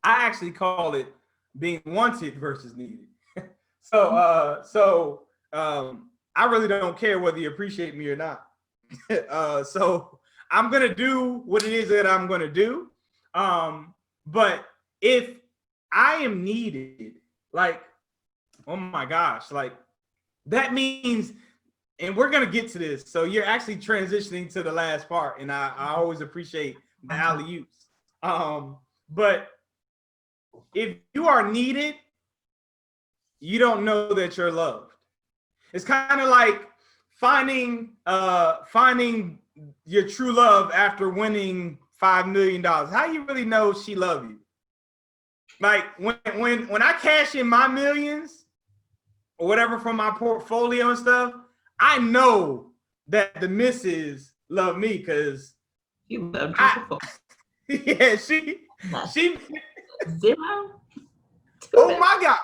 actually call it being wanted versus needed. So I really don't care whether you appreciate me or not. So I'm gonna do what it is that I'm gonna do. But if I am needed, like, oh my gosh, like that means, and we're gonna get to this. So you're actually transitioning to the last part, and I always appreciate the alley-oops. But if you are needed, you don't know that you're loved. It's kind of like finding your true love after winning $5 million. How you really know she loves you? Like when I cash in my millions or whatever from my portfolio and stuff, I know that the missus love me because You loved her before. yeah, she Zero. oh my gosh.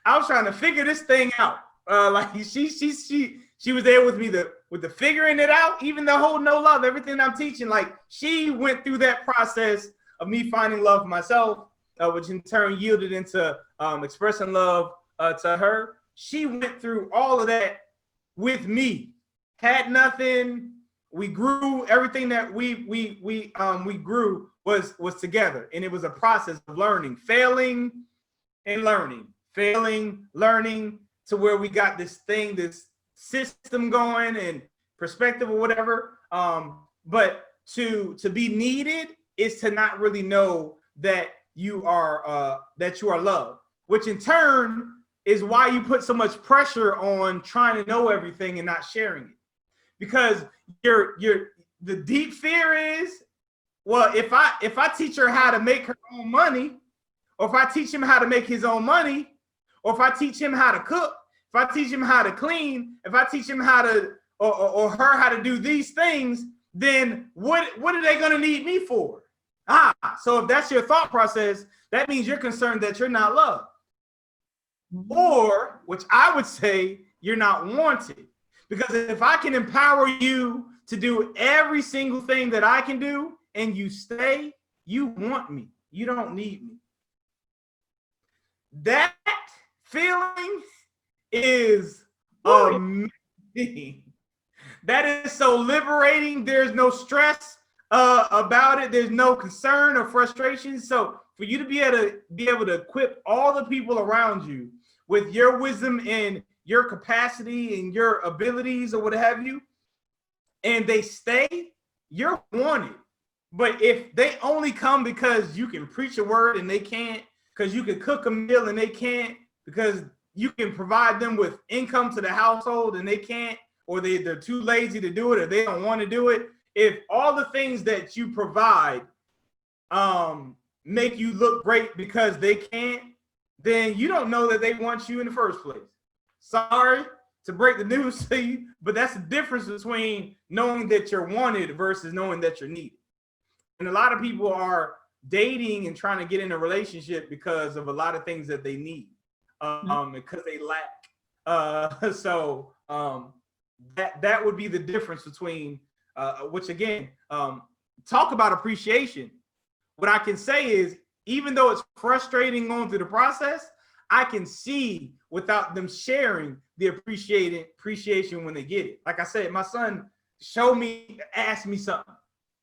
I was trying to figure this thing out. Like she was there with me with the figuring it out, even the whole no love, everything I'm teaching. Like, she went through that process of me finding love for myself, which in turn yielded into expressing love to her. She went through all of that with me. Had nothing. We grew. Everything that we grew was together, and it was a process of learning, failing, and learning, failing, learning, to where we got this system going and perspective or whatever. But to be needed is to not really know that you are loved, which in turn is why you put so much pressure on trying to know everything and not sharing it. Because the deep fear is, well, if I teach her how to make her own money, or if I teach him how to make his own money, or if I teach him how to cook, if I teach him how to clean, if I teach him how to or her how to do these things, then what are they going to need me for? So if that's your thought process, that means you're concerned that you're not loved. Or, which I would say, you're not wanted. Because if I can empower you to do every single thing that I can do, and you stay, you want me. You don't need me. That feeling is amazing. That is so liberating. There's no stress about it. There's no concern or frustration. So for you to be able to equip all the people around you with your wisdom and your capacity and your abilities or what have you, and they stay, you're wanted. But if they only come because you can preach a word and they can't, because you can cook a meal and they can't, because you can provide them with income to the household and they can't, or they're too lazy to do it, or they don't want to do it. If all the things that you provide make you look great because they can't, then you don't know that they want you in the first place. Sorry to break the news to you, but that's the difference between knowing that you're wanted versus knowing that you're needed. And a lot of people are dating and trying to get in a relationship because of a lot of things that they need, because they lack. That would be the difference between, which again, talk about appreciation. What I can say is, even though it's frustrating going through the process, I can see without them sharing the appreciation when they get it. Like I said, my son asked me something.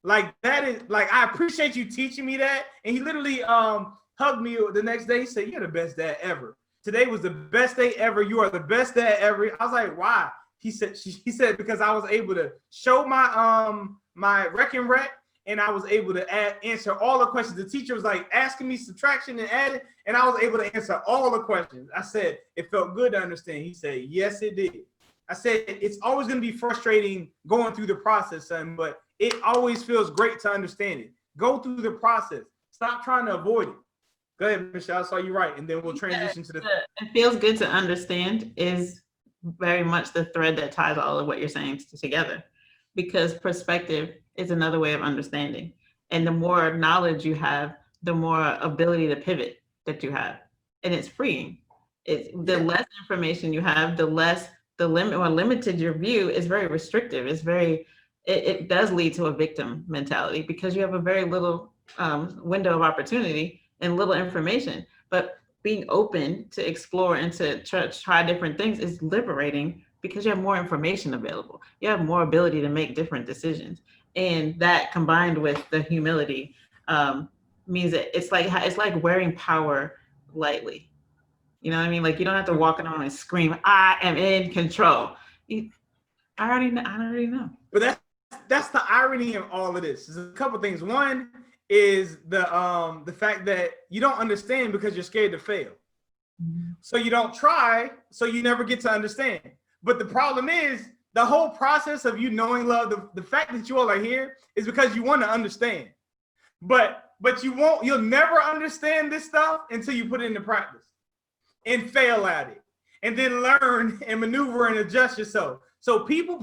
Like that is like, I appreciate you teaching me that. And he literally hugged me the next day. He said, "You're the best dad ever. Today was the best day ever. You are the best dad ever." I was like, "Why?" He said, "Because I was able to show my my rec and rec, and I was able to answer all the questions." The teacher was like asking me subtraction and adding, and I was able to answer all the questions. I said, "It felt good to understand." He said, "Yes, it did." I said, "It's always going to be frustrating going through the process, son, but it always feels great to understand it. Go through the process. Stop trying to avoid it." Go ahead, Michelle. I saw you right, and then we'll transition to the. It feels good to understand is very much the thread that ties all of what you're saying together, because perspective is another way of understanding. And the more knowledge you have, the more ability to pivot that you have. And it's freeing. It's the less information you have, the less the limit or limited your view is very restrictive. It's very, it does lead to a victim mentality because you have a very little window of opportunity and little information. But being open to explore and to try different things is liberating because you have more information available. You have more ability to make different decisions. And that combined with the humility means that it's like wearing power lightly. You know what I mean? Like you don't have to walk around and scream, "I am in control." I already know. But that's the irony of all of this. There's a couple things. One is the fact that you don't understand because you're scared to fail. Mm-hmm. So you don't try, so you never get to understand. But the problem is the whole process of you knowing love, the fact that you all are here is because you want to understand. But you'll never understand this stuff until you put it into practice and fail at it, and then learn and maneuver and adjust yourself. So people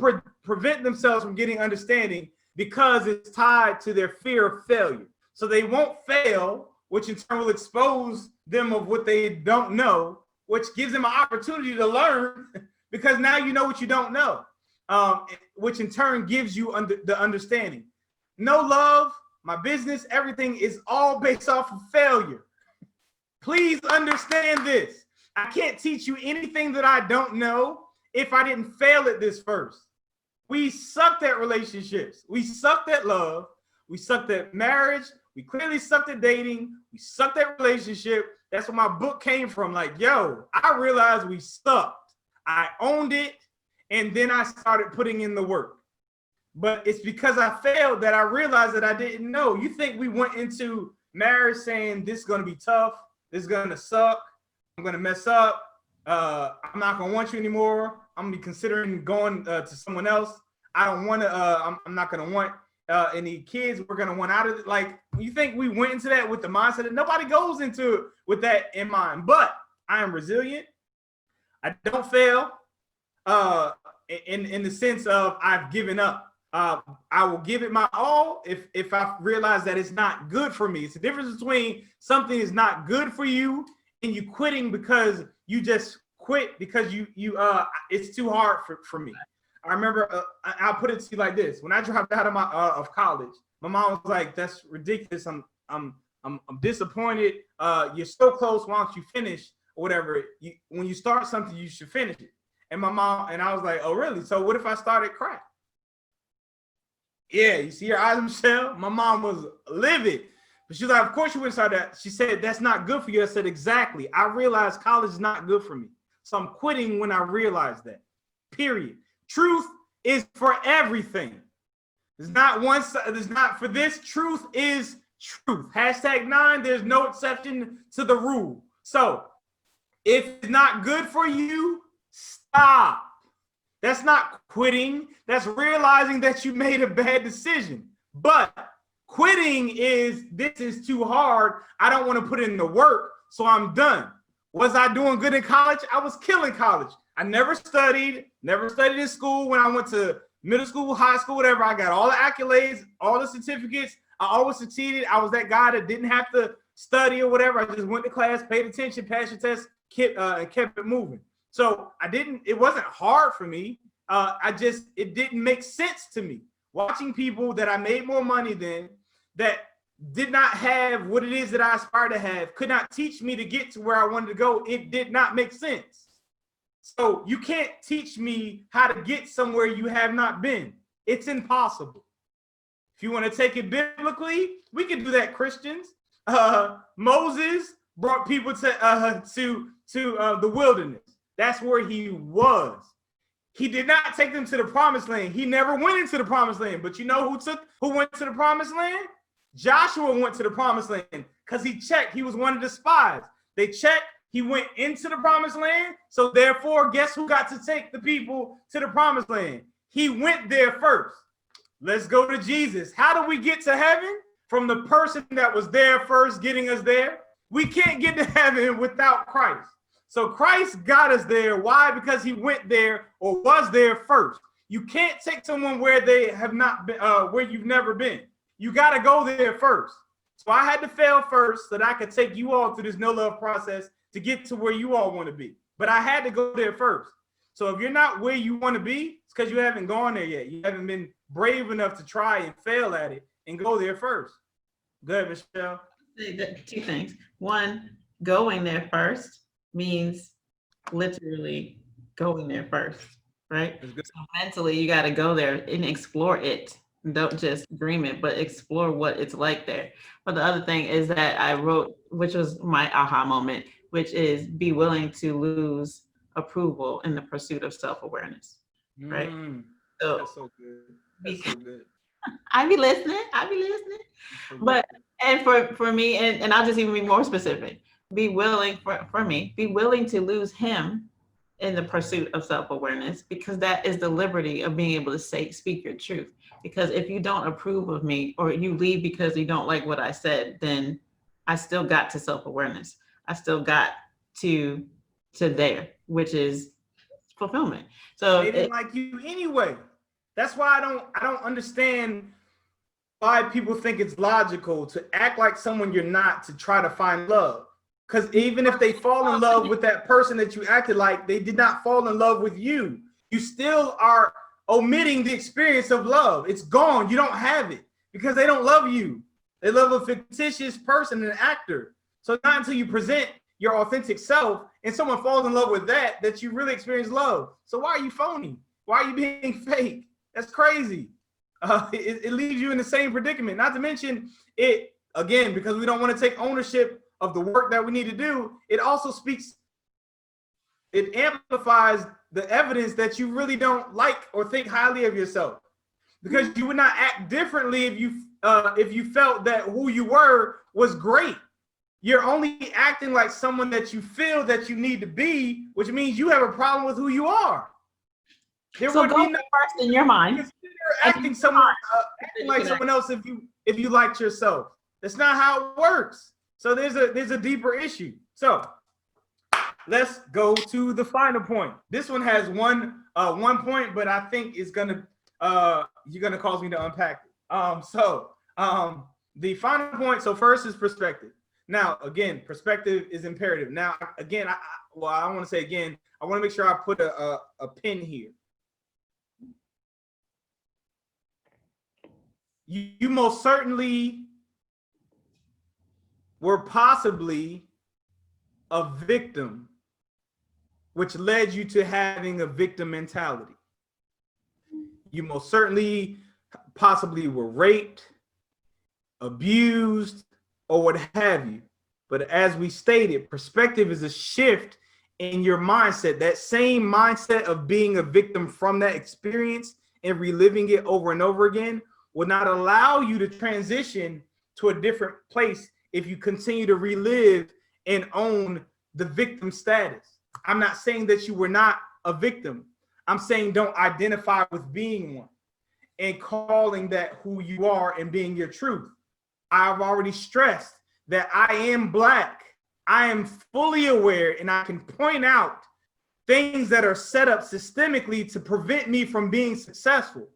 prevent themselves from getting understanding because it's tied to their fear of failure. So they won't fail, which in turn will expose them of what they don't know, which gives them an opportunity to learn because now you know what you don't know, which in turn gives you the understanding. No love, my business, everything is all based off of failure. Please understand this. I can't teach you anything that I don't know if I didn't fail at this first. We sucked at relationships. We sucked at love. We sucked at marriage. We clearly sucked at dating. We sucked at relationship. That's where my book came from. Like, yo, I realized we sucked. I owned it. And then I started putting in the work. But it's because I failed that I realized that I didn't know. You think we went into marriage saying this is going to be tough. This is going to suck. I'm going to mess up. I'm not going to want you anymore. I'm going to be considering going to someone else. I don't want to, I'm not going to want any kids. We're going to want out of it. Like, you think we went into that with the mindset that nobody goes into it with that in mind. But I am resilient. I don't fail in the sense of I've given up. I will give it my all if I realize that it's not good for me. It's the difference between something is not good for you and you quitting because you just quit because you it's too hard for me. I remember I'll put it to you like this: when I dropped out of college, my mom was like, "That's ridiculous. I'm disappointed. You're so close. Why don't you finish or whatever? When you start something, you should finish it." And my mom and I was like, "Oh, really? So what if I started crack?" Yeah, you see your eyes, Michelle? My mom was livid. But she was like, "Of course you wouldn't start that." She said, "That's not good for you." I said, "Exactly. I realized college is not good for me. So I'm quitting when I realized that. Period. Truth is for everything. There's not one side, there's not for this. Truth is truth. #9, there's no exception to the rule. So if it's not good for you, stop. That's not quitting. That's realizing that you made a bad decision. But quitting is, this is too hard. I don't want to put in the work, so I'm done. Was I doing good in college? I was killing college. I never studied in school. When I went to middle school, high school, whatever, I got all the accolades, all the certificates. I always succeeded. I was that guy that didn't have to study or whatever. I just went to class, paid attention, passed your test, and kept it moving. So it wasn't hard for me. It didn't make sense to me. Watching people that I made more money than, that did not have what it is that I aspire to have, could not teach me to get to where I wanted to go. It did not make sense. So you can't teach me how to get somewhere you have not been. It's impossible. If you want to take it biblically, we can do that, Christians. Moses brought people to the wilderness. That's where he was. He did not take them to the promised land. He never went into the promised land. But you know who went to the promised land? Joshua went to the promised land because he checked. He was one of the spies. They checked. He went into the promised land. So therefore, guess who got to take the people to the promised land? He went there first. Let's go to Jesus. How do we get to heaven? From the person that was there first, getting us there. We can't get to heaven without Christ. So Christ got us there. Why? Because he went there or was there first. You can't take someone where they have not been, where you've never been. You got to go there first. So I had to fail first so that I could take you all through this no love process to get to where you all want to be. But I had to go there first. So if you're not where you want to be, it's because you haven't gone there yet. You haven't been brave enough to try and fail at it and go there first. Go ahead, Michelle. Two things. One, going there first means literally going there first, right? So mentally, you got to go there and explore it. Don't just dream it, but explore what it's like there. But the other thing is that I wrote, which was my aha moment, which is be willing to lose approval in the pursuit of self-awareness, right? So that's so good. That's so good. I be listening. But, and for me, and I'll just even be more specific, be willing be willing to lose him in the pursuit of self-awareness, because that is the liberty of being able to speak your truth. Because if you don't approve of me, or you leave because you don't like what I said, then I still got to self-awareness. I still got to there, which is fulfillment. So they didn't like you anyway. That's why I don't understand why people think it's logical to act like someone you're not to try to find love. Because even if they fall in love with that person that you acted like, they did not fall in love with you. You still are omitting the experience of love. It's gone. You don't have it because they don't love you. They love a fictitious person, an actor. So not until you present your authentic self and someone falls in love with that you really experience love. So why are you phony? Why are you being fake? That's crazy. It leaves you in the same predicament. Not to mention it, again, because we don't want to take ownership of the work that we need to do. It also it amplifies the evidence that you really don't like or think highly of yourself, because you would not act differently if you felt that who you were was great. You're only acting like someone that you feel that you need to be, which means you have a problem with who you are. So go first in your mind. Consider acting like someone else if you liked yourself. That's not how it works. So there's a deeper issue. So let's go to the final point. This one has one point, but I think it's gonna you're gonna cause me to unpack it. The final point. So first is perspective. Now, again, perspective is imperative. Now, again, I want to say again, I want to make sure I put a pin here. You most certainly were possibly a victim, which led you to having a victim mentality. You most certainly possibly were raped, abused, or what have you. But as we stated, perspective is a shift in your mindset. That same mindset of being a victim from that experience and reliving it over and over again will not allow you to transition to a different place if you continue to relive and own the victim status. I'm not saying that you were not a victim. I'm saying don't identify with being one and calling that who you are and being your truth. I've already stressed that I am Black. I am fully aware, and I can point out things that are set up systemically to prevent me from being successful.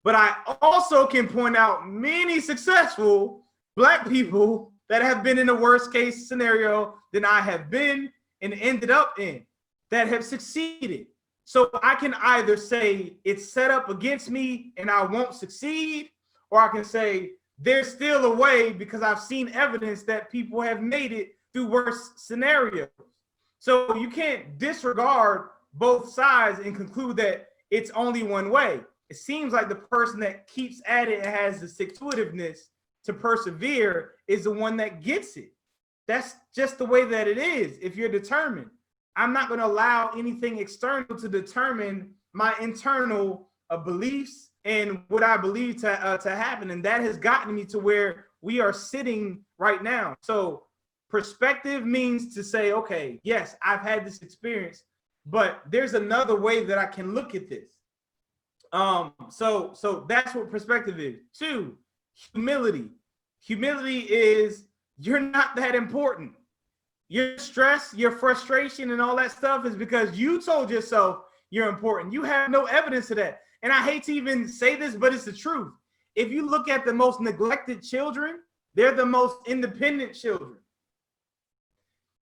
But I also can point out many successful Black people that have been in a worst case scenario than I have been and ended up in, that have succeeded. So I can either say it's set up against me and I won't succeed, or I can say there's still a way because I've seen evidence that people have made it through worse scenarios. So you can't disregard both sides and conclude that it's only one way. It seems like the person that keeps at it and has the stick-to-itiveness to persevere is the one that gets it. That's just the way that it is. If you're determined, I'm not going to allow anything external to determine my internal beliefs and what I believe to happen. And that has gotten me to where we are sitting right now. So perspective means to say, okay, yes, I've had this experience, but there's another way that I can look at this. So that's what perspective is. 2, humility. Humility is you're not that important. Your stress, your frustration, and all that stuff is because you told yourself you're important. You have no evidence of that. And I hate to even say this, but it's the truth. If you look at the most neglected children, they're the most independent children.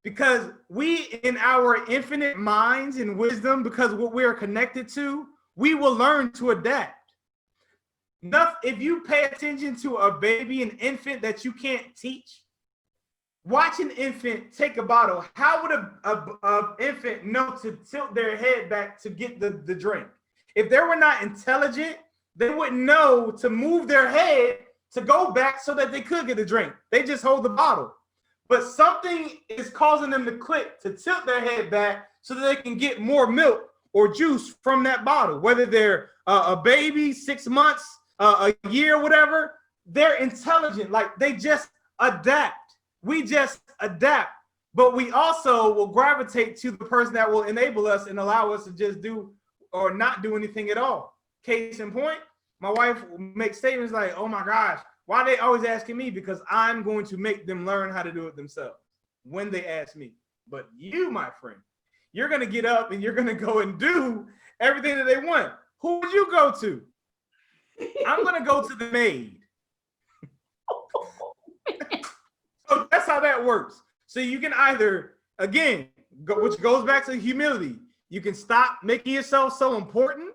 Because we, in our infinite minds and wisdom, because what we are connected to, we will learn to adapt. If you pay attention to a baby, an infant that you can't teach, watch an infant take a bottle. How would a infant know to tilt their head back to get the drink? If they were not intelligent, they wouldn't know to move their head to go back so that they could get a drink. They just hold the bottle. But something is causing them to click, to tilt their head back so that they can get more milk or juice from that bottle. Whether they're a baby, 6 months, a year, whatever, they're intelligent. Like, they just adapt. We just adapt. But we also will gravitate to the person that will enable us and allow us to just do or not do anything at all. Case in point, my wife makes statements like, oh my gosh, why are they always asking me? Because I'm going to make them learn how to do it themselves when they ask me. But you, my friend, you're going to get up and you're going to go and do everything that they want. Who would you go to? I'm going to go to the maid. So that's how that works. So you can either, again, which goes back to humility. You can stop making yourself so important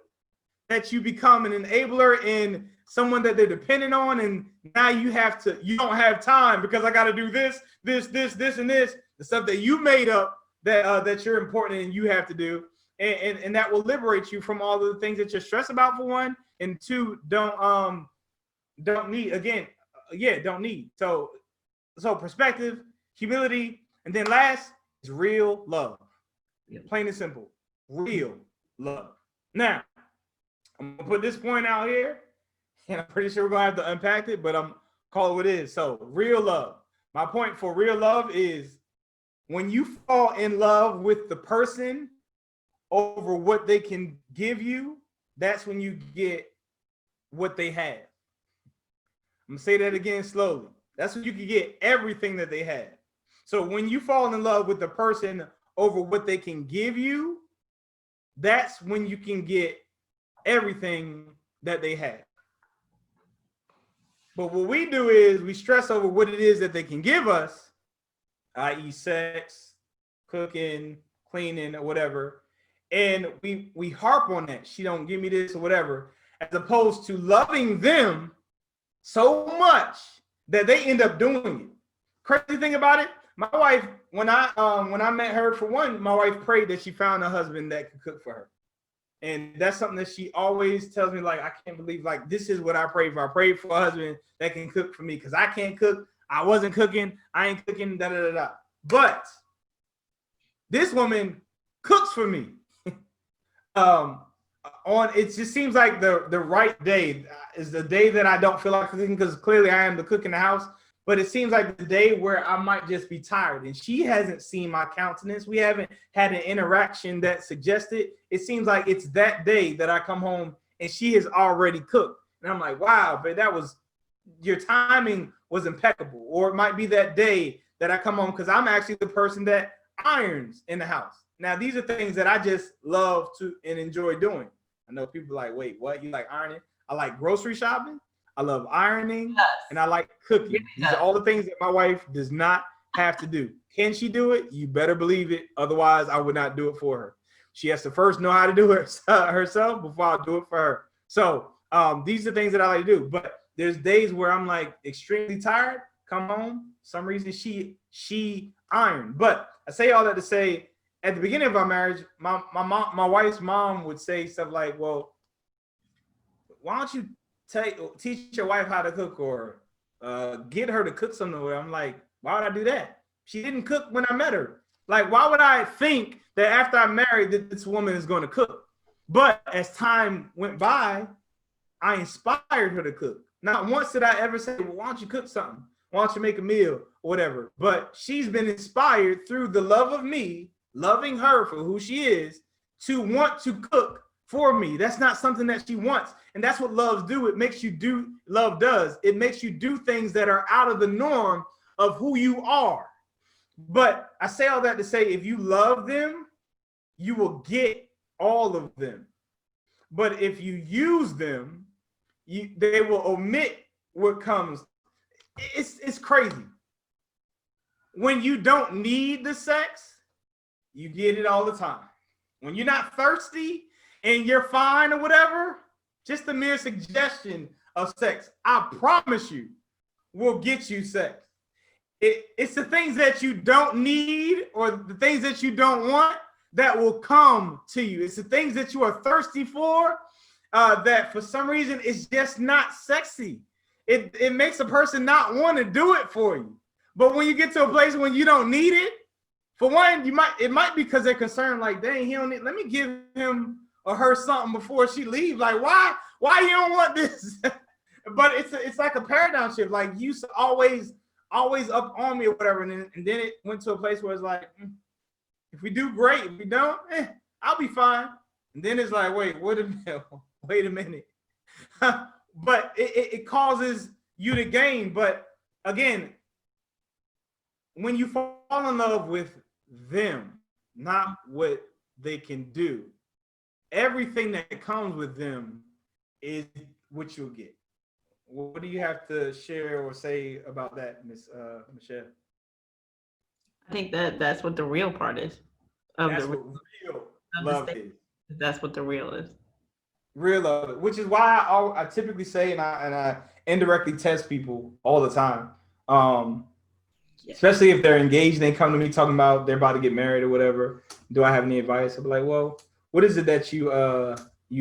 that you become an enabler and someone that they're dependent on. And now you don't have time because I got to do this, and this, the stuff that you made up that you're important and you have to do. And that will liberate you from all of the things that you're stressed about, for one, and 2, don't need, again, don't need. So perspective, humility, and then last is real love. Plain and simple, real love. Now, I'm gonna put this point out here, and I'm pretty sure we're gonna have to unpack it, but I'm call it what it is. So real love. My point for real love is when you fall in love with the person over what they can give you, that's when you get what they have. I'm gonna say that again slowly. That's when you can get everything that they have. So when you fall in love with the person over what they can give you, that's when you can get everything that they have. But what we do is we stress over what it is that they can give us, i.e. sex, cooking, cleaning, or whatever. And we harp on that. She don't give me this or whatever, as opposed to loving them so much that they end up doing it. Crazy thing about it, my wife, when I met her, for one, my wife prayed that she found a husband that could cook for her. And that's something that she always tells me, like, I can't believe, like, this is what I prayed for. I prayed for a husband that can cook for me because I can't cook. I wasn't cooking. I ain't cooking, da-da-da-da. But this woman cooks for me. It just seems like the right day is the day that I don't feel like cooking, because clearly I am the cook in the house. But it seems like the day where I might just be tired, and she hasn't seen my countenance. We haven't had an interaction that suggested. It seems like it's that day that I come home and she has already cooked. And I'm like, wow, but your timing was impeccable. Or it might be that day that I come home, because I'm actually the person that irons in the house. Now, these are things that I just love to and enjoy doing. I know people are like, wait, what? You like ironing? I like grocery shopping. I love ironing, Yes. and I like cooking. Yes. These are all the things that my wife does not have to do. Can she do it? You better believe it. Otherwise, I would not do it for her. She has to first know how to do it herself before I'll do it for her. So these are things that I like to do. But there's days where I'm like extremely tired, come home, some reason she ironed. But I say all that to say, at the beginning of our marriage, my wife's mom would say stuff like, well, why don't you teach your wife how to cook, or get her to cook something? I'm like, why would I do that? She didn't cook when I met her. Like, why would I think that after I'm married that this woman is going to cook? But as time went by, I inspired her to cook. Not once did I ever say, well, why don't you cook something? Why don't you make a meal or whatever? But she's been inspired through the love of me, loving her for who she is, to want to cook for me. That's not something that she wants. And that's what love does. It makes you do things that are out of the norm of who you are. But I say all that to say, if you love them, you will get all of them. But if you use them, they will omit what comes. It's crazy. When you don't need the sex, you get it all the time. When you're not thirsty and you're fine or whatever, just the mere suggestion of sex, I promise you, will get you sex. It's the things that you don't need or the things that you don't want that will come to you. It's the things that you are thirsty for that for some reason it's just not sexy. It makes a person not want to do it for you. But when you get to a place when you don't need it, for one, it might be because they're concerned, like, dang, he don't need, let me give him or her something before she leaves. Like, why you don't want this? But it's like a paradigm shift. Like, you used to always up on me or whatever, and then it went to a place where it's like, if we do, great. If we don't, I'll be fine. And then it's like, wait a minute. But it causes you to gain. But again, when you fall in love with them, not what they can do, everything that comes with them is what you'll get. What do you have to share or say about that, Miss Michelle? I think that's what the real part is. That's what real love is. That's what the real is. Real love, which is why I typically say, and I indirectly test people all the time, especially if they're engaged. They come to me talking about they're about to get married or whatever. Do I have any advice? I'll be like, well, what is it that you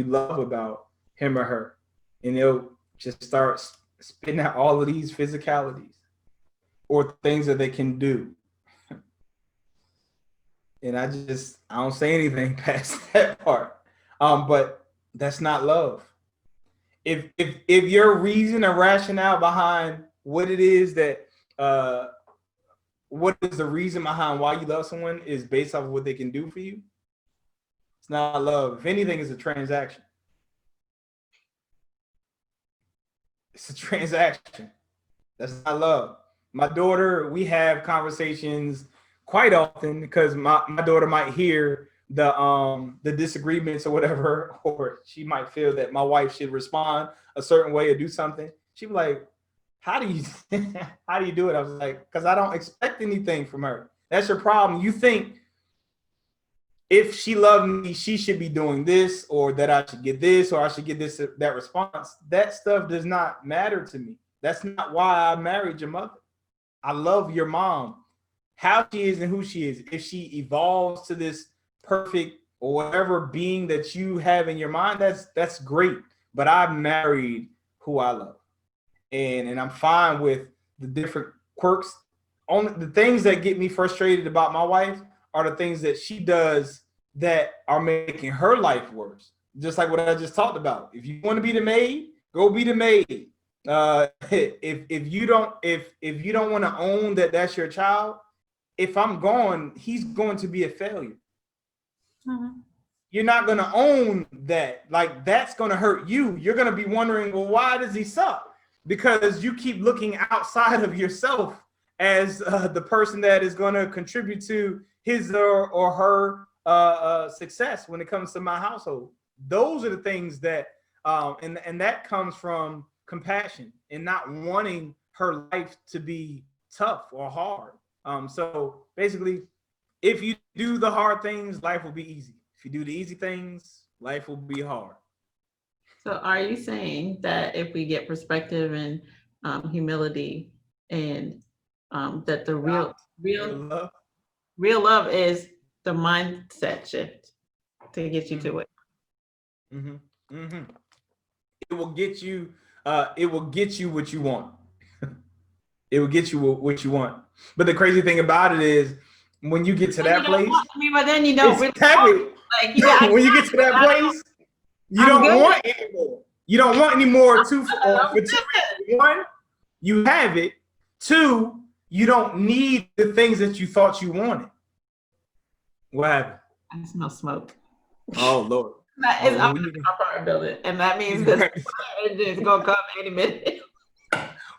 love about him or her? And they'll just start spitting out all of these physicalities or things that they can do. And I don't say anything past that part. But that's not love. If your reason or rationale behind what it is that what is the reason behind why you love someone is based off of what they can do for you, it's not love. If anything, it's a transaction. It's a transaction. That's not love. My daughter, we have conversations quite often because my daughter might hear the disagreements or whatever, or she might feel that my wife should respond a certain way or do something. She'd be like, how do you do it? I was like, because I don't expect anything from her. That's your problem. You think if she loved me, she should be doing this, or that I should get this, or I should get this, that response. That stuff does not matter to me. That's not why I married your mother. I love your mom, how she is and who she is. If she evolves to this perfect or whatever being that you have in your mind, that's great. But I married who I love, and I'm fine with the different quirks. Only the things that get me frustrated about my wife are the things that she does that are making her life worse. Just like what I just talked about. If you want to be the maid, go be the maid. If you don't want to own that that's your child, if I'm gone, he's going to be a failure. Mm-hmm. You're not going to own that. Like, that's going to hurt you. You're going to be wondering, well, why does he suck? Because you keep looking outside of yourself as the person that is going to contribute to his or her success when it comes to my household. Those are the things that, and that comes from compassion and not wanting her life to be tough or hard. So basically, if you do the hard things, life will be easy. If you do the easy things, life will be hard. So are you saying that if we get perspective and humility and that the real love is the mindset shift to get you to it? Mm-hmm. Mm-hmm. It will get you. It will get you what you want. It will get you what you want. But the crazy thing about it is, when you get to that place, but then you don't really exactly. Like, when you get to that place, you don't want anymore. You don't want any more. For 2 reasons. One, you have it. 2, you don't need the things that you thought you wanted. What happened? I smell smoke. Oh Lord. I'm in the apartment building, and that means this is gonna come any minute.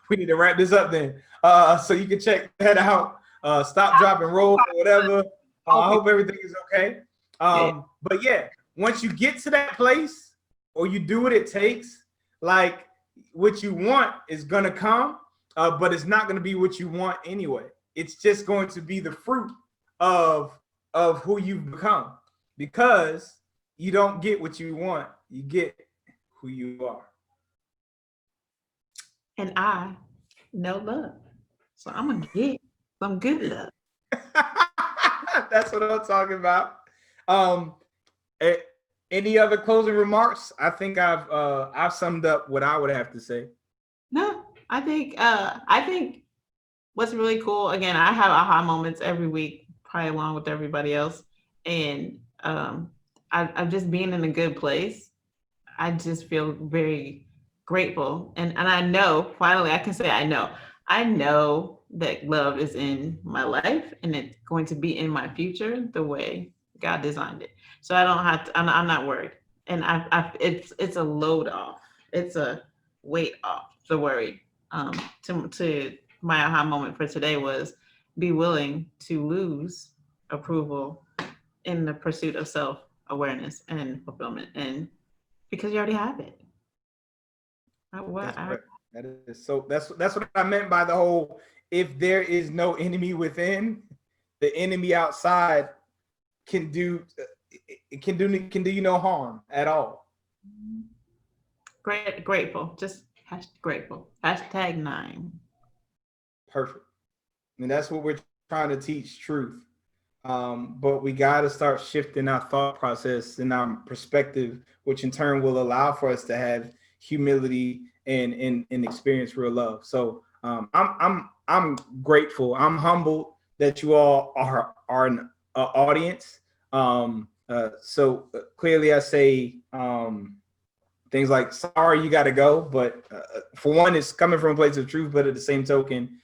We need to wrap this up then. So you can check that out. Stop, drop, and roll, or whatever. I hope everything is okay. But yeah, once you get to that place, or you do what it takes, like, what you want is gonna come, but it's not gonna be what you want anyway. It's just going to be the fruit of who you've become, because you don't get what you want, you get who you are. And I know love, so I'm gonna get some good love. That's what I'm talking about. Any other closing remarks? I think I've summed up what I would have to say. No, I think what's really cool, again, I have aha moments every week, probably along with everybody else, and I'm just being in a good place. I just feel very grateful, and I know, finally I can say I know that love is in my life, and it's going to be in my future the way God designed it. So I don't have to. I'm not worried, and it's a load off. It's a weight off the worry. To my aha moment for today was be willing to lose approval in the pursuit of self-awareness and fulfillment, and because you already have it. That is so. That's what I meant by the whole. If there is no enemy within, the enemy outside can do you no harm at all. Grateful. Just grateful. #9. Perfect. I mean, that's what we're trying to teach, truth. But we got to start shifting our thought process and our perspective, which in turn will allow for us to have humility and experience real love. So I'm grateful. I'm humbled that you all are an audience. So clearly I say things like, sorry, you got to go. But for one, it's coming from a place of truth. But at the same token,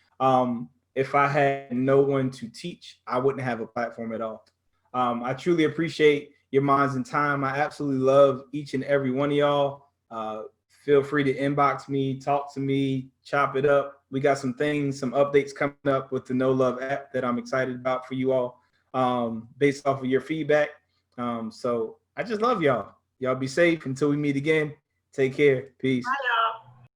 if I had no one to teach, I wouldn't have a platform at all. I truly appreciate your minds and time. I absolutely love each and every one of y'all. Feel free to inbox me, talk to me, chop it up. We got some updates coming up with the No Love app that I'm excited about for you all, based off of your feedback. So I just love y'all. Y'all be safe until we meet again. Take care. Peace.